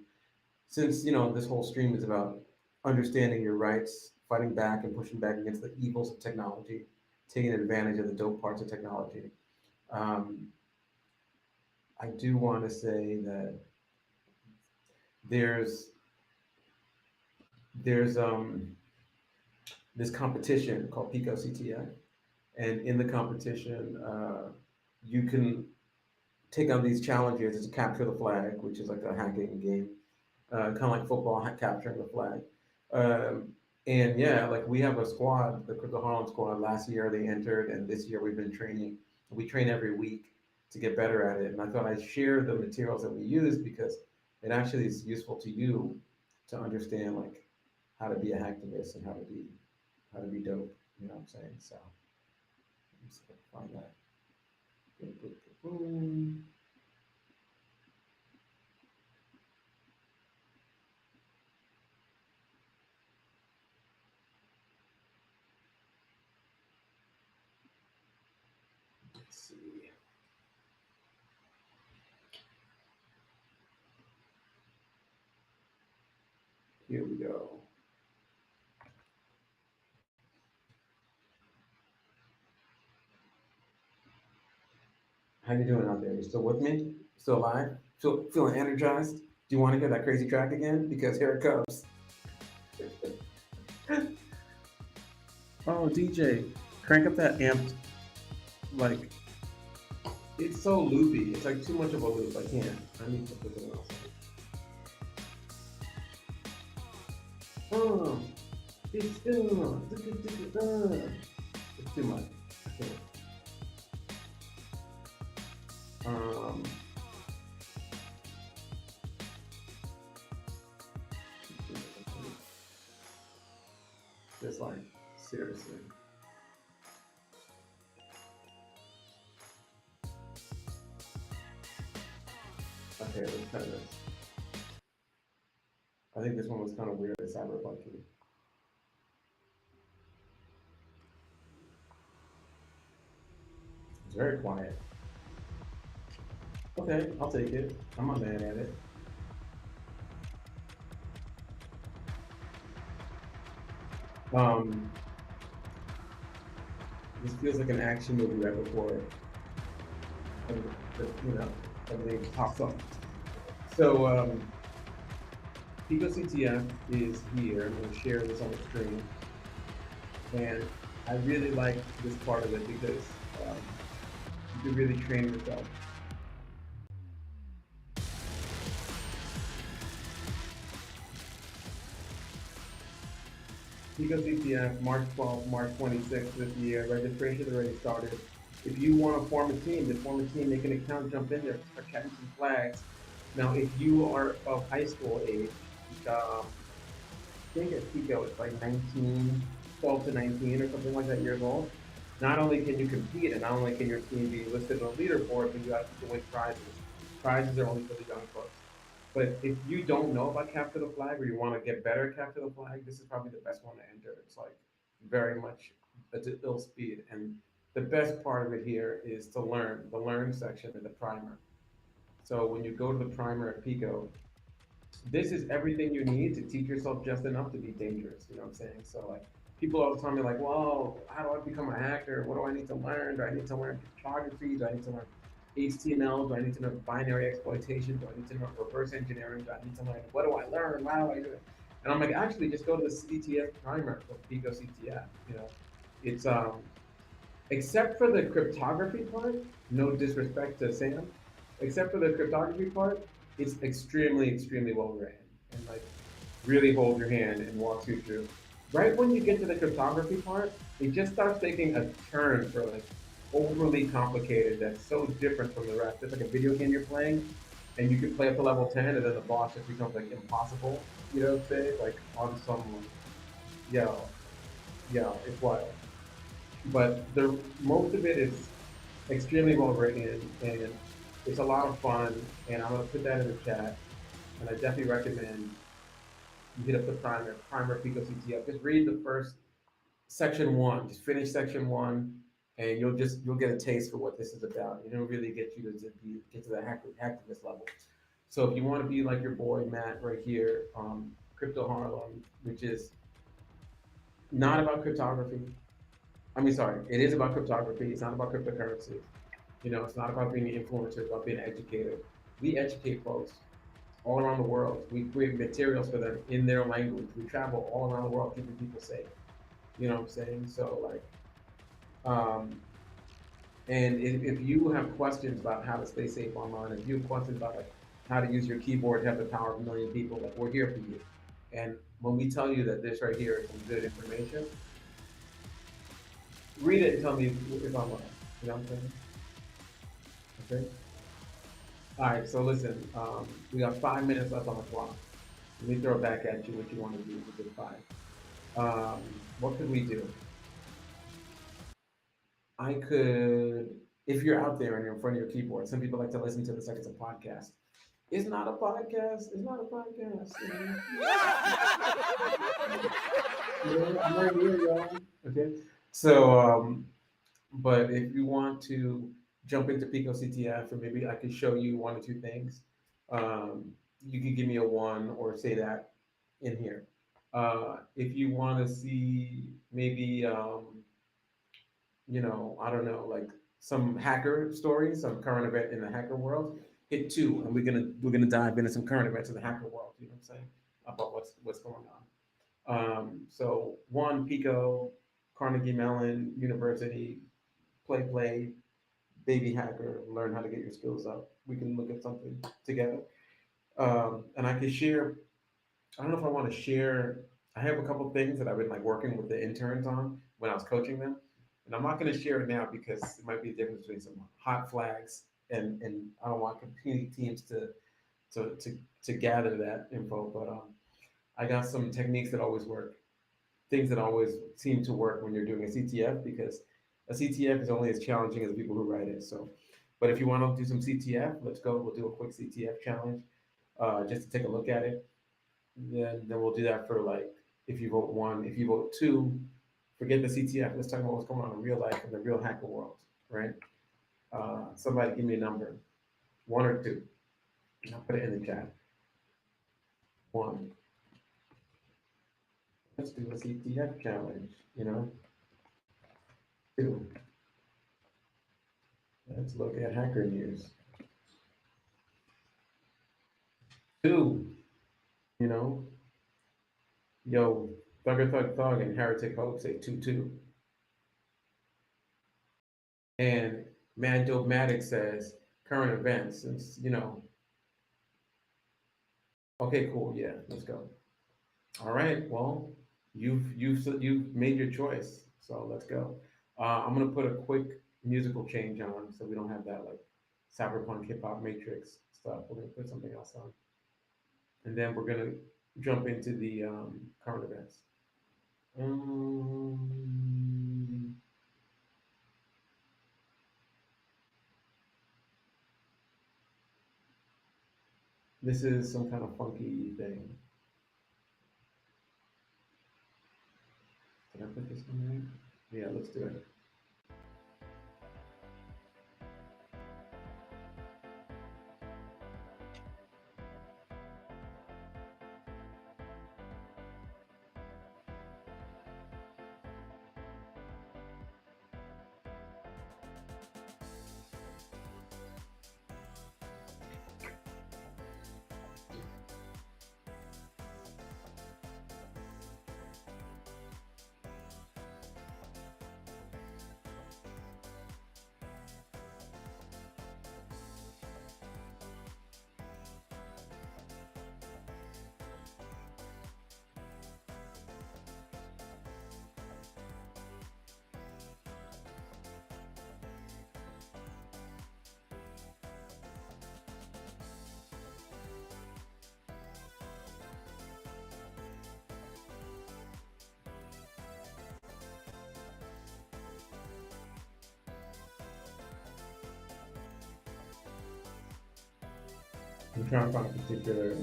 Speaker 1: since this whole stream is about understanding your rights, fighting back and pushing back against the evils of technology, taking advantage of the dope parts of technology, um, I do want to say that there's this competition called Pico CTF, and in the competition, you can take on these challenges to capture the flag, which is like a hacking game, kind of like football, capturing the flag. And yeah, like we have a squad, the Crypto Harlem squad. Last year they entered, and this year we've been training. We train every week to get better at it. And I thought I'd share the materials that we use because it actually is useful to you to understand like how to be a hacktivist and how to be dope. You know what I'm saying? So let's see if I can find that. Boom, boom, boom, boom. Let's see. Here we go. How you doing out there? You still with me? Still alive? Feeling energized? Do you want to hear that crazy track again? Because here it comes. Oh, DJ, crank up that amp. Like, it's so loopy. It's like too much of a loop. I can't. I need to put something else. Oh, it's still. It's too much. I can't. Just like, seriously. Okay, let's try this. I think this one was kind of weird. It's cyberpunky. It's very quiet. Okay, I'll take it. I'm not mad at it. This feels like an action movie right before everything pops up. So Pico CTF is here. I'm going to share this on the screen, and I really like this part of it because you can really train yourself. Pico CTF, March 12th, March 26th this year. Registration already started. If you want to form a team, make an account, jump in there, start catching some flags. Now, if you are of high school age, I think at Pico it's like 12 to 19 or something like that years old. Not only can you compete and not only can your team be listed on a leaderboard, but you actually win prizes. Prizes are only for the young folks. But if you don't know about Capture the Flag or you want to get better at Capture the Flag, this is probably the best one to enter. It's like very much at ill speed. And the best part of it here is to learn, the learn section in the primer. So when you go to the primer at Pico, this is everything you need to teach yourself just enough to be dangerous. You know what I'm saying? So like people all the time are like, well, how do I become a hacker? What do I need to learn? Do I need to learn cryptography? Do I need to learn HTML? Do I need to know binary exploitation? Do I need to know reverse engineering? Do I need to learn, what do I learn? Why do I do it? And I'm like, actually just go to the CTF primer for Pico CTF. It's except for the cryptography part, no disrespect to Sam, except for the cryptography part, it's extremely well written and like really holds your hand and walks you through. Right when you get to the cryptography part, it just starts taking a turn for like overly complicated that's so different from the rest. It's like a video game you're playing and you can play up to level 10 and then the boss just becomes like impossible, you know what I'm saying? Like on some yo, it's wild. But the most of it is extremely well written and it's a lot of fun and I'm gonna put that in the chat and I definitely recommend you hit up the primer Pico CTF. Just read the first section one. Just finish section one, and you'll get a taste for what this is about. It'll really get you get to the hacktivist level. So if you want to be like your boy Matt right here, Crypto Harlem, which is not about cryptography. I mean, sorry, it is about cryptography. It's not about cryptocurrency. You know, it's not about being an influencer. It's about being educated. We educate folks all around the world. We create materials for them in their language. We travel all around the world keeping people safe. You know what I'm saying? So like, and if you have questions about how to stay safe online, if you have questions about like how to use your keyboard to have the power of a million people, like we're here for you. And when we tell you that this right here is some good information, read it and tell me if I'm wrong. You know what I'm saying? Okay. All right. So listen, we got 5 minutes left on the clock. Let me throw it back at you what you want to do with the 5. What could we do? I could, if you're out there and you're in front of your keyboard, some people like to listen to this like it's a podcast. It's not a podcast. It's not a podcast. I'm right here, y'all. Okay. So, but if you want to jump into Pico CTF, or maybe I could show you 1 or 2 things, you can give me a 1 or say that in here. If you want to see maybe, you know, I don't know, like some hacker stories, some current event in the hacker world, hit 2, and we're gonna dive into some current events in the hacker world. You know what I'm saying about what's going on. So 1, Pico, Carnegie Mellon University, play, baby hacker, learn how to get your skills up. We can look at something together, and I can share. I don't know if I want to share. I have a couple things that I've been like working with the interns on when I was coaching them, and I'm not going to share it now because it might be a difference between some hot flags and I don't want competing teams to gather that info. But I got some techniques that always work, things that always seem to work when you're doing a CTF because a CTF is only as challenging as the people who write it. So, but if you want to do some CTF, let's go. We'll do a quick CTF challenge just to take a look at it. Then we'll do that for like, if you vote 1, if you vote 2, forget the CTF. Let's talk about what's going on in real life in the real hacker world, right? Somebody give me a number, 1 or 2. I'll put it in the chat. 1. Let's do a CTF challenge, you know? 2. Let's look at hacker news. 2, you know? Yo, Thugger Thug Thug and Heretic Hope say 2-2. And Mad Dope Matic says current events, since, you know. Okay, cool, yeah, let's go. All right, well, you've made your choice, so let's go. I'm gonna put a quick musical change on so we don't have that like cyberpunk hip hop matrix stuff. We're gonna put something else on, and then we're gonna jump into the current events. This is some kind of funky thing. Did I put this in there? Yeah, let's do it. I'm trying to find a particular.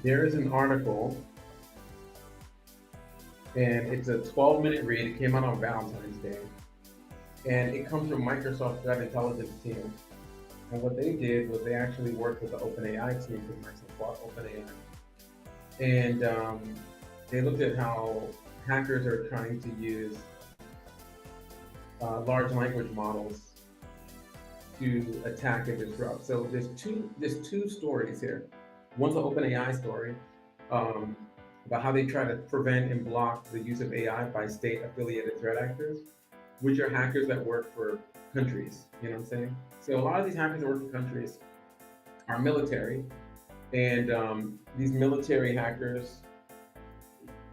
Speaker 1: There is an article, and it's a 12-minute read. It came out on Valentine's Day, and it comes from Microsoft's threat intelligence team. And what they did was they actually worked with the OpenAI team, because Microsoft bought OpenAI, and they looked at how hackers are trying to use large language models to attack and disrupt. So there's two stories here. One's the OpenAI story about how they try to prevent and block the use of AI by state-affiliated threat actors, which are hackers that work for countries. You know what I'm saying? So a lot of these hackers that work for countries are military, and these military hackers,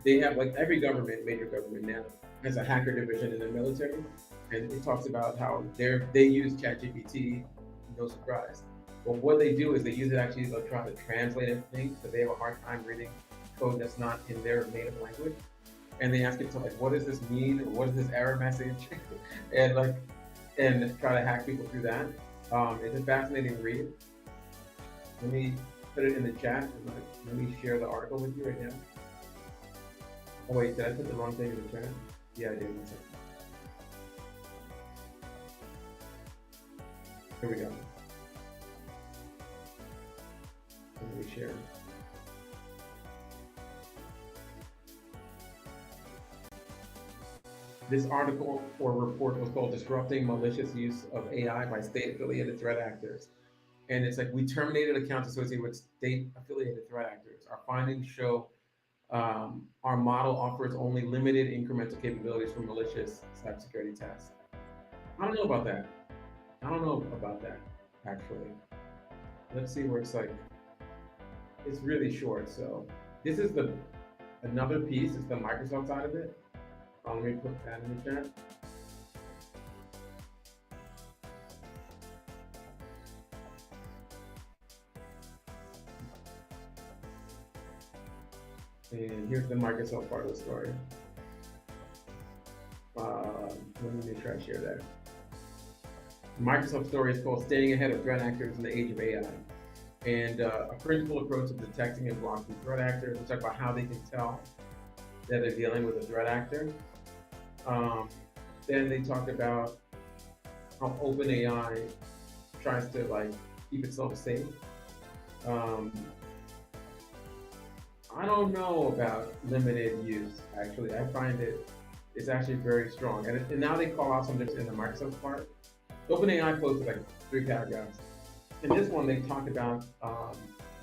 Speaker 1: they have, like every government, major government now, has a hacker division in the military, and it talks about how they use ChatGPT, no surprise. But what they do is they use it actually to try to translate everything, because they have a hard time reading code that's not in their native language. And they ask it to, like, what does this mean? Or what is this error message? and try to hack people through that. It's a fascinating read. Let me put it in the chat. And let me share the article with you right now. Oh wait, did I put the wrong thing in the chat? Yeah, I did. One second. Here we go. Let me share. This article or report was called "Disrupting Malicious Use of AI by State-Affiliated Threat Actors." And it's like, we terminated accounts associated with state-affiliated threat actors. Our findings show our model offers only limited incremental capabilities for malicious cybersecurity tests. I don't know about that. Actually. Let's see where it's like, it's really short. So this is another piece. It's the Microsoft side of it. Let me put that in the chat. And here's the Microsoft part of the story. Let me make sure I share that. Microsoft story is called "Staying Ahead of Threat Actors in the Age of AI." And a principal approach of detecting and blocking threat actors. We talk about how they can tell that they're dealing with a threat actor. Then they talk about how OpenAI tries to, like, keep itself safe. I don't know about limited use, actually. I find it's actually very strong. And now they call out some difference in the Microsoft part. OpenAI posted like 3 paragraphs. In this one, they talk about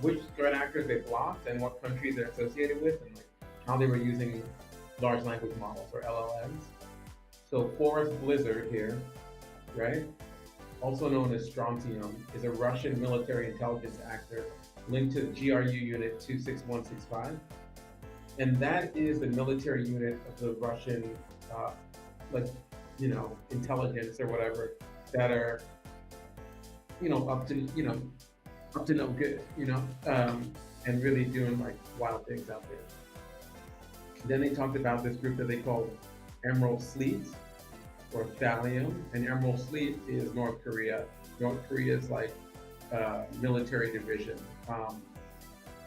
Speaker 1: which threat actors they blocked and what countries they're associated with, and like how they were using large language models, or LLMs. So Forest Blizzard here, right? Also known as Strontium, is a Russian military intelligence actor linked to the GRU unit 26165. And that is the military unit of the Russian, intelligence or whatever, that are, up to no good, and really doing like wild things out there. Then they talked about this group that they called Emerald Fleet, or Thallium, and Emerald Fleet is North Korea. North Korea's like military division,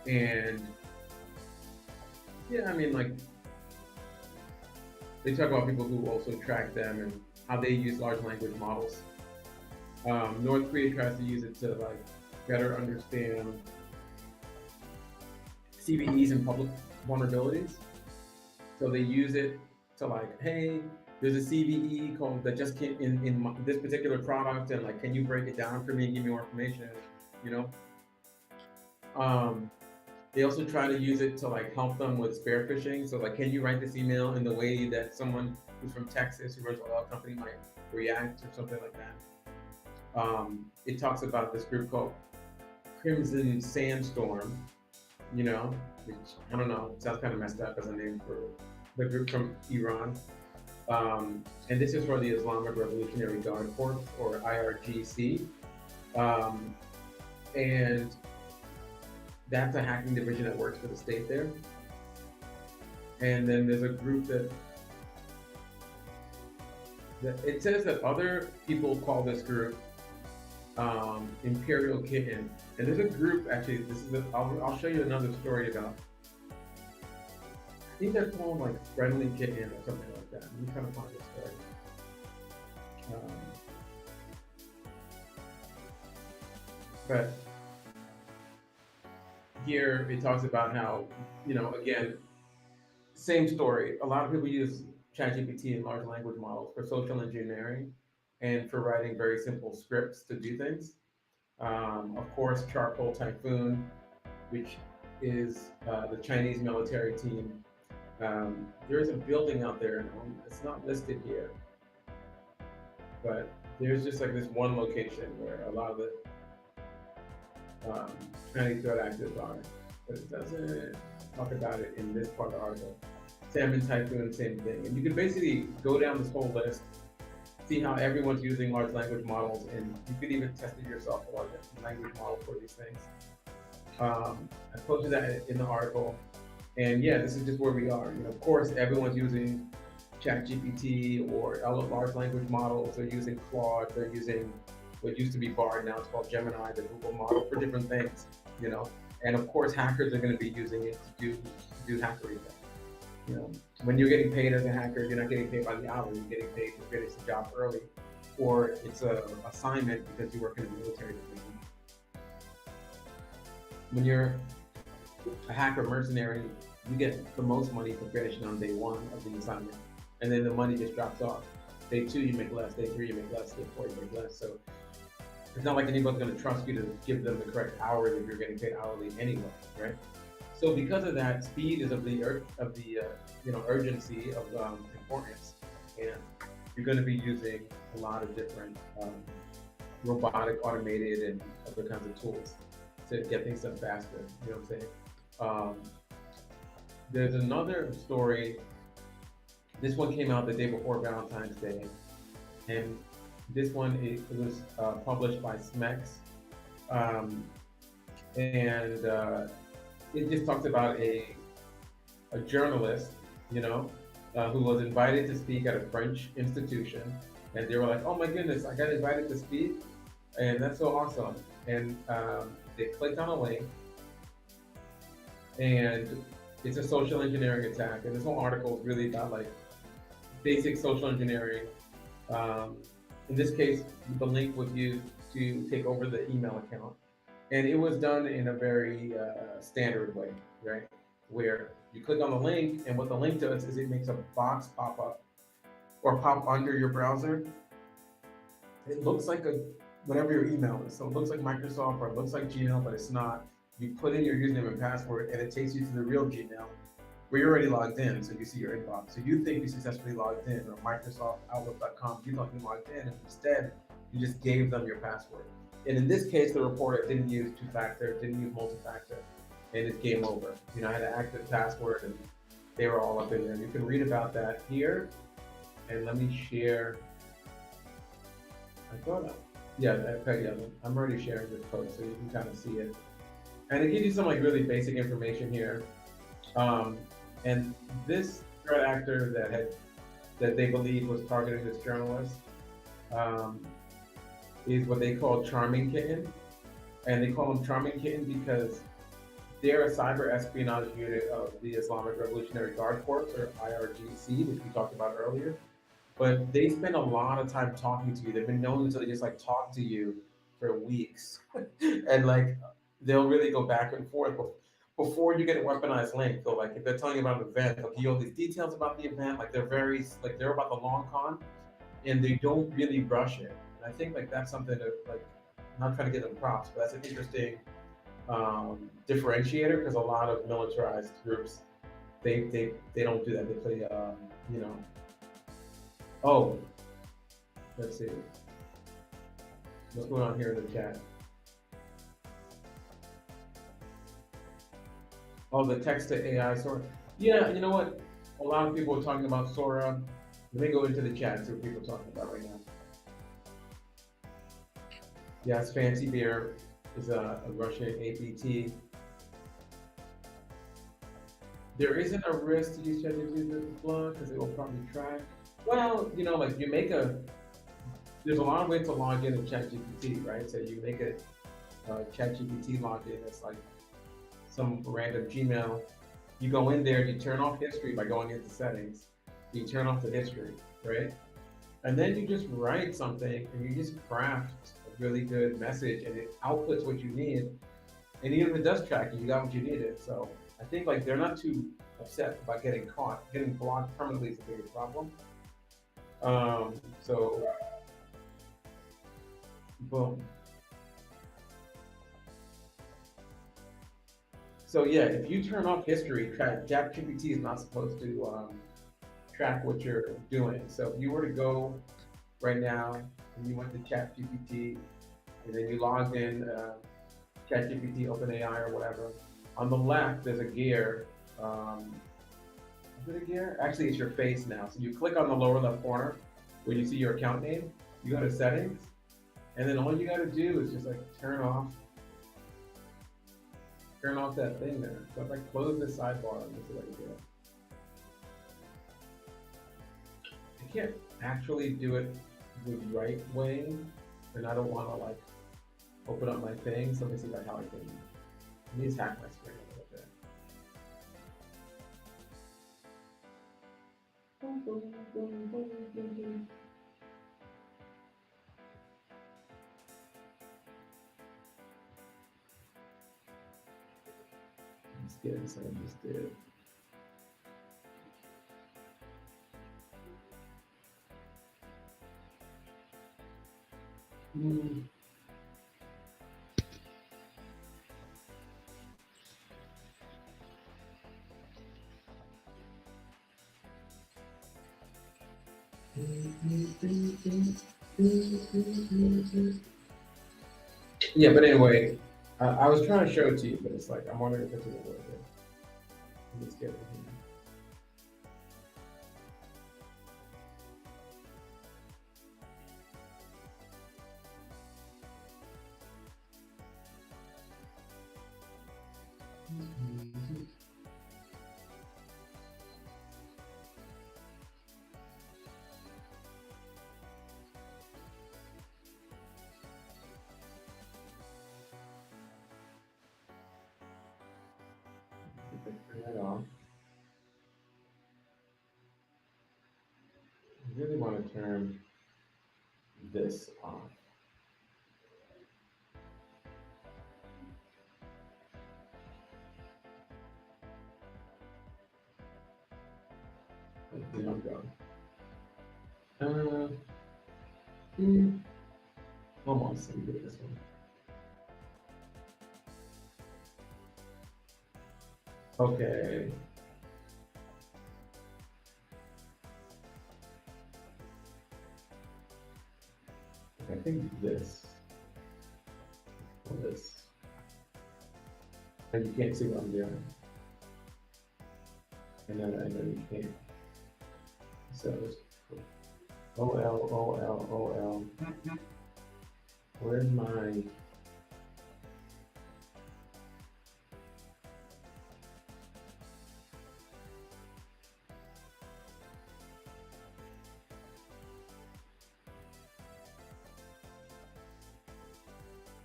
Speaker 1: and yeah, I mean, like, they talk about people who also track them and how they use large language models. North Korea tries to use it to like better understand CVEs and public vulnerabilities. So they use it to like, hey, there's a CVE called that just came in this particular product, and like, can you break it down for me and give me more information, They also try to use it to like help them with spear phishing. So like, can you write this email in the way that someone who's from Texas who runs an oil company might react or something like that? It talks about this group called Crimson Sandstorm, you know, which I don't know, sounds kind of messed up as a name for the group from Iran. And this is for the Islamic Revolutionary Guard Corps, or IRGC. And that's a hacking division that works for the state there. And then there's a group that it says that other people call this group Imperial Kitten. And there's a group, actually, I'll show you another story about, I think they're called like Friendly Kitten or something like that. Let me try to find this story. But here it talks about how, you know, again, same story. A lot of people use ChatGPT and large language models for social engineering and for writing very simple scripts to do things. Of course, Charcoal Typhoon, which is the Chinese military team. There's a building out there, it's not listed here, but there's just like this one location where a lot of the Chinese threat actors are, but it doesn't talk about it in this part of the article. Salmon Typhoon, same thing. And you can basically go down this whole list, see how everyone's using large language models, and you could even test it yourself, a large language model for these things. I posted that in the article. And yeah, this is just where we are. You know, of course, everyone's using ChatGPT or large language models. They're using Claude. They're using what used to be Bard, now it's called Gemini, the Google model, for different things. You know, and of course, hackers are going to be using it to do hackery things. You know, when you're getting paid as a hacker, you're not getting paid by the hour. You're getting paid to finish the job early, or it's an assignment because you work in a military division. When you're a hacker mercenary, you get the most money for finishing on day one of the assignment, and then the money just drops off. Day two, you make less. Day three, you make less. Day four, you make less. So it's not like anybody's going to trust you to give them the correct hours if you're getting paid hourly anyway, right? So because of that, speed is of the urgency of importance, and you're going to be using a lot of different robotic, automated, and other kinds of tools to get things done faster. You know what I'm saying? There's another story. This one came out the day before Valentine's Day, and this one it was published by Smex, and it just talks about a journalist, you know, who was invited to speak at a French institution, and they were like, "Oh my goodness, I got invited to speak, and that's so awesome!" And they clicked on a link, and it's a social engineering attack. And this whole article is really about like basic social engineering. In this case, the link was used to take over the email account. And it was done in a very standard way, right? Where you click on the link, and what the link does is it makes a box pop up or pop under your browser. It looks like whatever your email is. So it looks like Microsoft or it looks like Gmail, but it's not. You put in your username and password, and it takes you to the real Gmail where you're already logged in, so you see your inbox. So you think you successfully logged in, or Microsoft Outlook.com, you thought you logged in, and instead you just gave them your password. And in this case, the reporter didn't use two-factor, didn't use multi-factor, and it's game over. You know, I had an active password, and they were all up in there. You can read about that here, and let me share. I'm already sharing this post, so you can kind of see it. And it gives you some like really basic information here. And this threat actor that they believe was targeting this journalist is what they call Charming Kitten. And they call him Charming Kitten because they're a cyber espionage unit of the Islamic Revolutionary Guard Corps, or IRGC, which we talked about earlier. But they spend a lot of time talking to you. They've been known to just like talk to you for weeks. And like, they'll really go back and forth before you get a weaponized link. So like if they're telling you about an event, they'll give you all these details about the event. Like they're about the long con, and they don't really rush it. And I think like that's something that, like, I'm not trying to give them props, but that's an interesting differentiator, because a lot of militarized groups, they don't do that. They play, you know. Oh, let's see. What's going on here in the chat? Oh, the text to AI Sora. Yeah, you know what? A lot of people are talking about Sora. Let me go into the chat and see what people are talking about right now. Yes, Fancy Bear is a Russian APT. There isn't a risk to use ChatGPT with the blog because it will probably track. Well, you know, like you make there's a lot of ways to log in to ChatGPT, right? So you make a ChatGPT login that's like some random Gmail. You go in there, you turn off history by going into settings. You turn off the history, right? And then you just write something and you just craft a really good message and it outputs what you need. And even if it does track you, you got what you needed. So I think like they're not too upset about getting caught. Getting blocked permanently is the biggest problem. So boom. So yeah, if you turn off history, ChatGPT is not supposed to track what you're doing. So if you were to go right now and you went to ChatGPT and then you logged in ChatGPT, OpenAI or whatever, on the left there's a gear. Is it a gear? Actually, it's your face now. So you click on the lower left corner where you see your account name. You go to settings, and then all you got to do is just like turn off that thing there. So if I close this sidebar, this is what you do. I can't actually do it the right way, and I don't want to like open up my thing. So let me see how I can. Let me just hack my screen a little bit. Just kidding, so I just did. Yeah, but anyway, I was trying to show it to you, but it's like I'm wondering if it's gonna work. Let's get it here. Turn that off. I really want to turn this off. There we go. Almost. Let me get this one. Okay. I think this. Or this. And you can't see what I'm doing. And then you can't. So it's OL. Where's my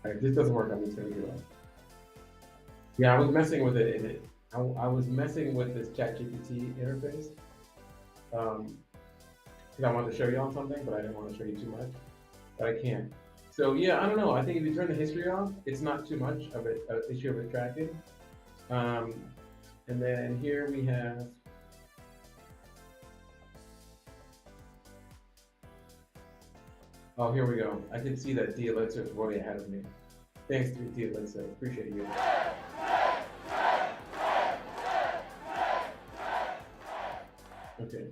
Speaker 1: Alright, this doesn't work, I'm just gonna give up. Yeah, I was messing with it in it. I was messing with this ChatGPT interface. Because I wanted to show you on something, but I didn't want to show you too much. But I can't. So yeah, I don't know. I think if you turn the history off, it's not too much of an issue of it tracking. And then here we have oh, here we go. I can see that the alerts are way ahead of me. Thanks, 3T, Lisa. Appreciate you. Okay.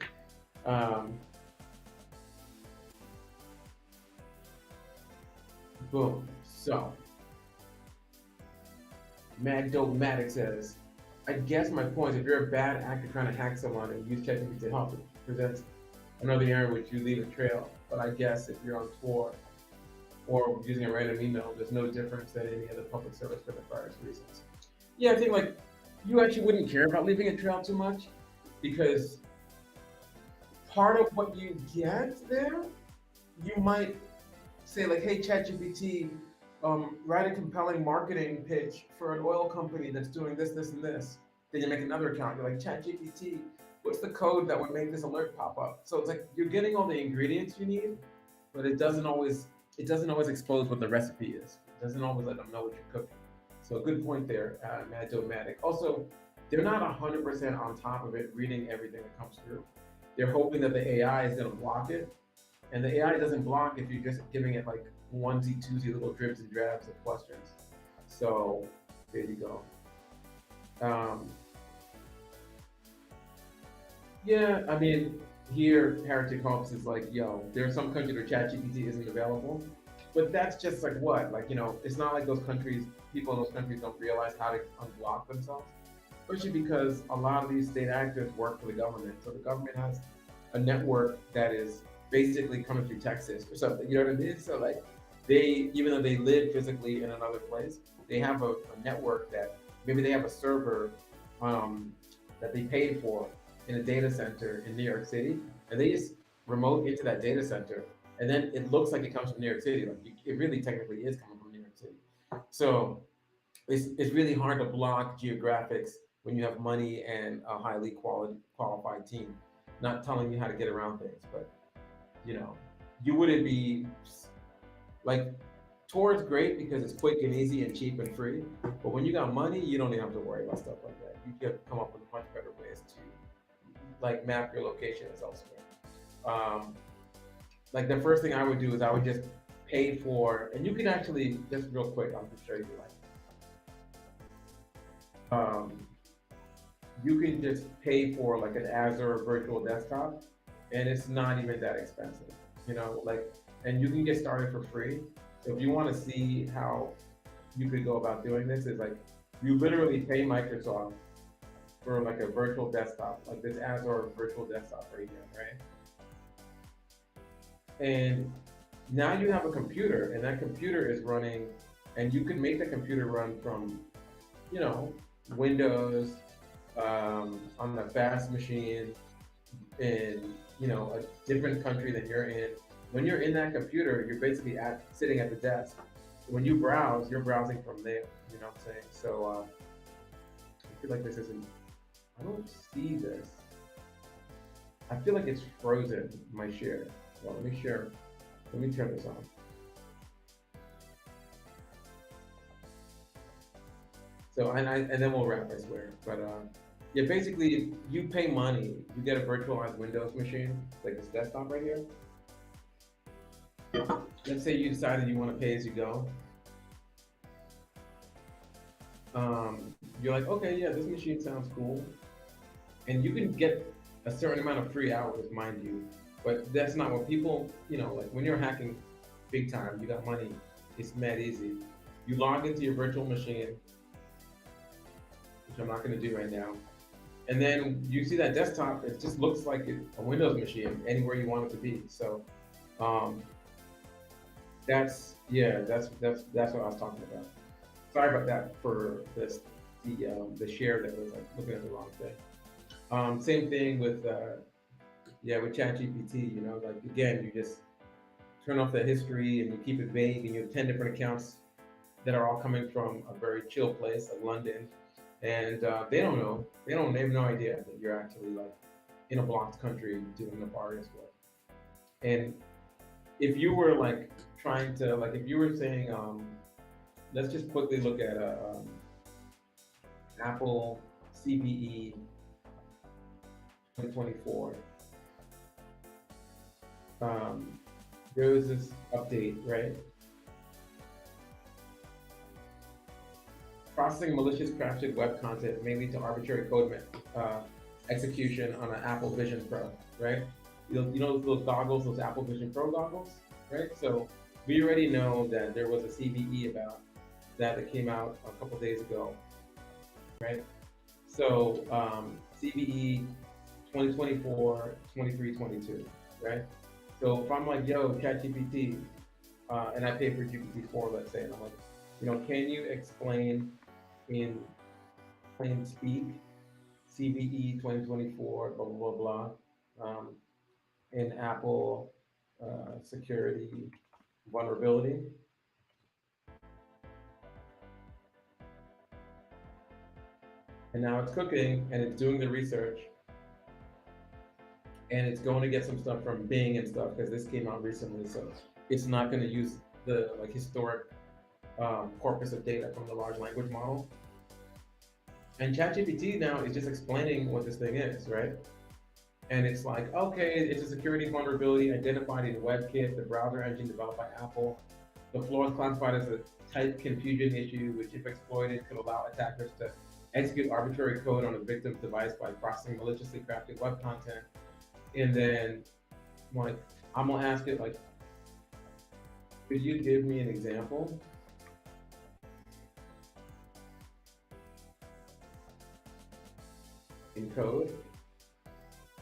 Speaker 1: Boom. So, Magdomatic says, I guess my point is if you're a bad actor trying to hack someone and use ChatGPT to help, it presents another area in which you leave a trail. But I guess if you're on tour or using a random email, there's no difference than any other public service for the various reasons. Yeah, I think like you actually wouldn't care about leaving a trail too much because part of what you get there, you might say like, hey, ChatGPT, write a compelling marketing pitch for an oil company that's doing this, this, and this. Then you make another account. You're like, ChatGPT, what's the code that would make this alert pop up? So it's like you're getting all the ingredients you need, but it doesn't always expose what the recipe is. It doesn't always let them know what you're cooking. So a good point there, Magdomatic. Also, they're not 100% on top of it, reading everything that comes through. They're hoping that the AI is going to block it. And the AI doesn't block if you're just giving it like onesie, twosie little dribs and drabs of questions. So there you go. Yeah, I mean, here Heretic Hopes is like, yo, there are some countries where ChatGPT isn't available, but that's just like what? Like, you know, it's not like those countries, people in those countries don't realize how to unblock themselves, especially because a lot of these state actors work for the government. So the government has a network that is basically coming through Texas or something, you know what I mean? So like even though they live physically in another place, they have a network that maybe they have a server that they paid for in a data center in New York City, and they just remote into that data center, and then it looks like it comes from New York City. Like it really technically is coming from New York City. So it's really hard to block geographics when you have money and a highly qualified team, not telling you how to get around things, but you know, you wouldn't be like, tour's great because it's quick and easy and cheap and free. But when you got money, you don't even have to worry about stuff like that. You can come up with a much better ways to like map your location as elsewhere. Like the first thing I would do is I would just pay for, and you can actually, just real quick, I'll just show you like, you can just pay for like an Azure virtual desktop, and it's not even that expensive, you know, like, and you can get started for free. So if you want to see how you could go about doing this, is like, you literally pay Microsoft for like a virtual desktop, like this Azure virtual desktop right here, right? And now you have a computer, and that computer is running, and you can make the computer run from, you know, Windows, on a fast machine, in, you know, a different country than you're in. When you're in that computer, you're basically sitting at the desk. When you browse, you're browsing from there, you know what I'm saying? So I feel like this isn't, I don't see this. I feel like it's frozen, my share. Well, let me turn this on. So, and then we'll wrap, I swear. But yeah, basically, you pay money, you get a virtualized Windows machine, like this desktop right here. Let's say you decided you want to pay as you go. You're like, okay, yeah, this machine sounds cool. And you can get a certain amount of free hours, mind you, but that's not what people, you know, like when you're hacking big time, you got money, it's mad easy. You log into your virtual machine, which I'm not going to do right now. And then you see that desktop, it just looks like a Windows machine anywhere you want it to be. So that's what I was talking about. Sorry about that for this, the share that was like looking at the wrong thing. Same thing with ChatGPT, you know, like again, you just turn off the history and you keep it vague, and you have 10 different accounts that are all coming from a very chill place like London. And they have no idea that you're actually like in a blocked country doing nefarious work. And if you were like trying to, like if you were saying, let's just quickly look at Apple CVE 2024. There was this update, right? processing malicious crafted web content may lead to arbitrary code execution on an Apple Vision Pro, right? You know those goggles, those Apple Vision Pro goggles, right? So we already know that there was a CVE about that came out a couple days ago, right? So CVE 2024, 23, 22, right? So if I'm like, yo, ChatGPT, and I pay for GPT-4, let's say, and I'm like, can you explain in plain speak CVE 2024, blah, blah, blah, blah, in Apple security vulnerability? And now it's cooking and it's doing the research and it's going to get some stuff from Bing and stuff because this came out recently. So it's not going to use the historic corpus of data from the large language model. And ChatGPT now is just explaining what this thing is, right? And it's like, okay, it's a security vulnerability identified in WebKit, the browser engine developed by Apple. The flaw is classified as a type confusion issue, which if exploited could allow attackers to execute arbitrary code on a victim's device by processing maliciously crafted web content. And then, I'm gonna ask it, could you give me an example? In code?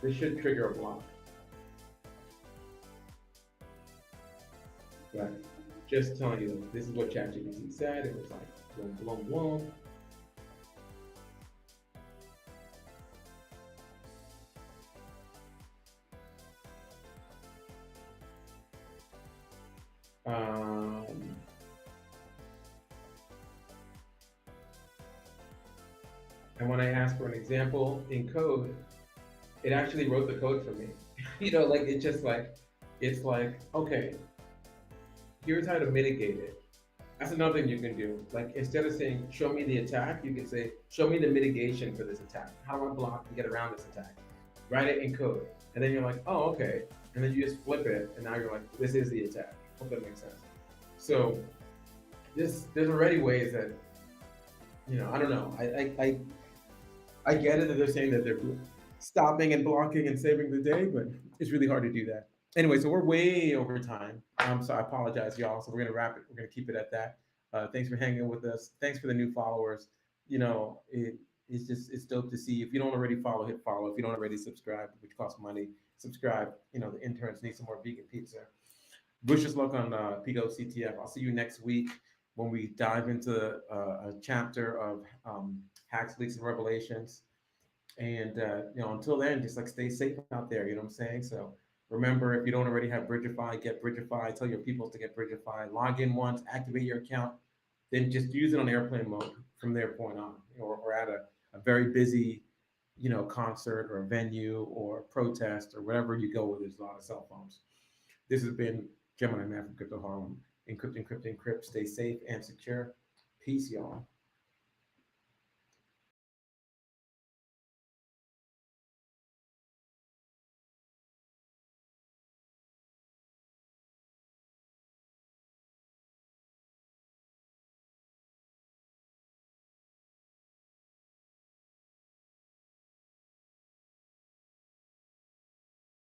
Speaker 1: This should trigger a block. Right. Just telling you, this is what ChatGPT said. It was like, boom, boom, boom. And when I asked for an example in code, it actually wrote the code for me. It's like, okay, here's how to mitigate it. That's another thing you can do. Like, instead of saying, show me the attack, you can say, show me the mitigation for this attack. How do I block and get around this attack? Write it in code. And then you're like, oh, okay. And then you just flip it, and now you're like, this is the attack. Hope that makes sense. So there's already ways that, I don't know. I get it that they're saying that they're stopping and blocking and saving the day, but it's really hard to do that. Anyway, so we're way over time. So I apologize, y'all. So we're gonna wrap it. We're gonna keep it at that. Thanks for hanging with us. Thanks for the new followers. It's dope to see. If you don't already follow, hit follow. If you don't already subscribe, which costs money, subscribe. The interns need some more vegan pizza. Wish us luck on Pico CTF. I'll see you next week when we dive into a chapter of hacks, leaks, and revelations. And until then, just stay safe out there. You know what I'm saying? So remember, if you don't already have Bridgify, get Bridgify. Tell your people to get Bridgify. Log in once, activate your account, then just use it on airplane mode from their point on, or at a very busy, concert or venue or protest or wherever you go where there's a lot of cell phones. This has been Gemini Man from Crypto Harlem. Encrypt, encrypt, encrypt. Stay safe and secure. Peace, y'all.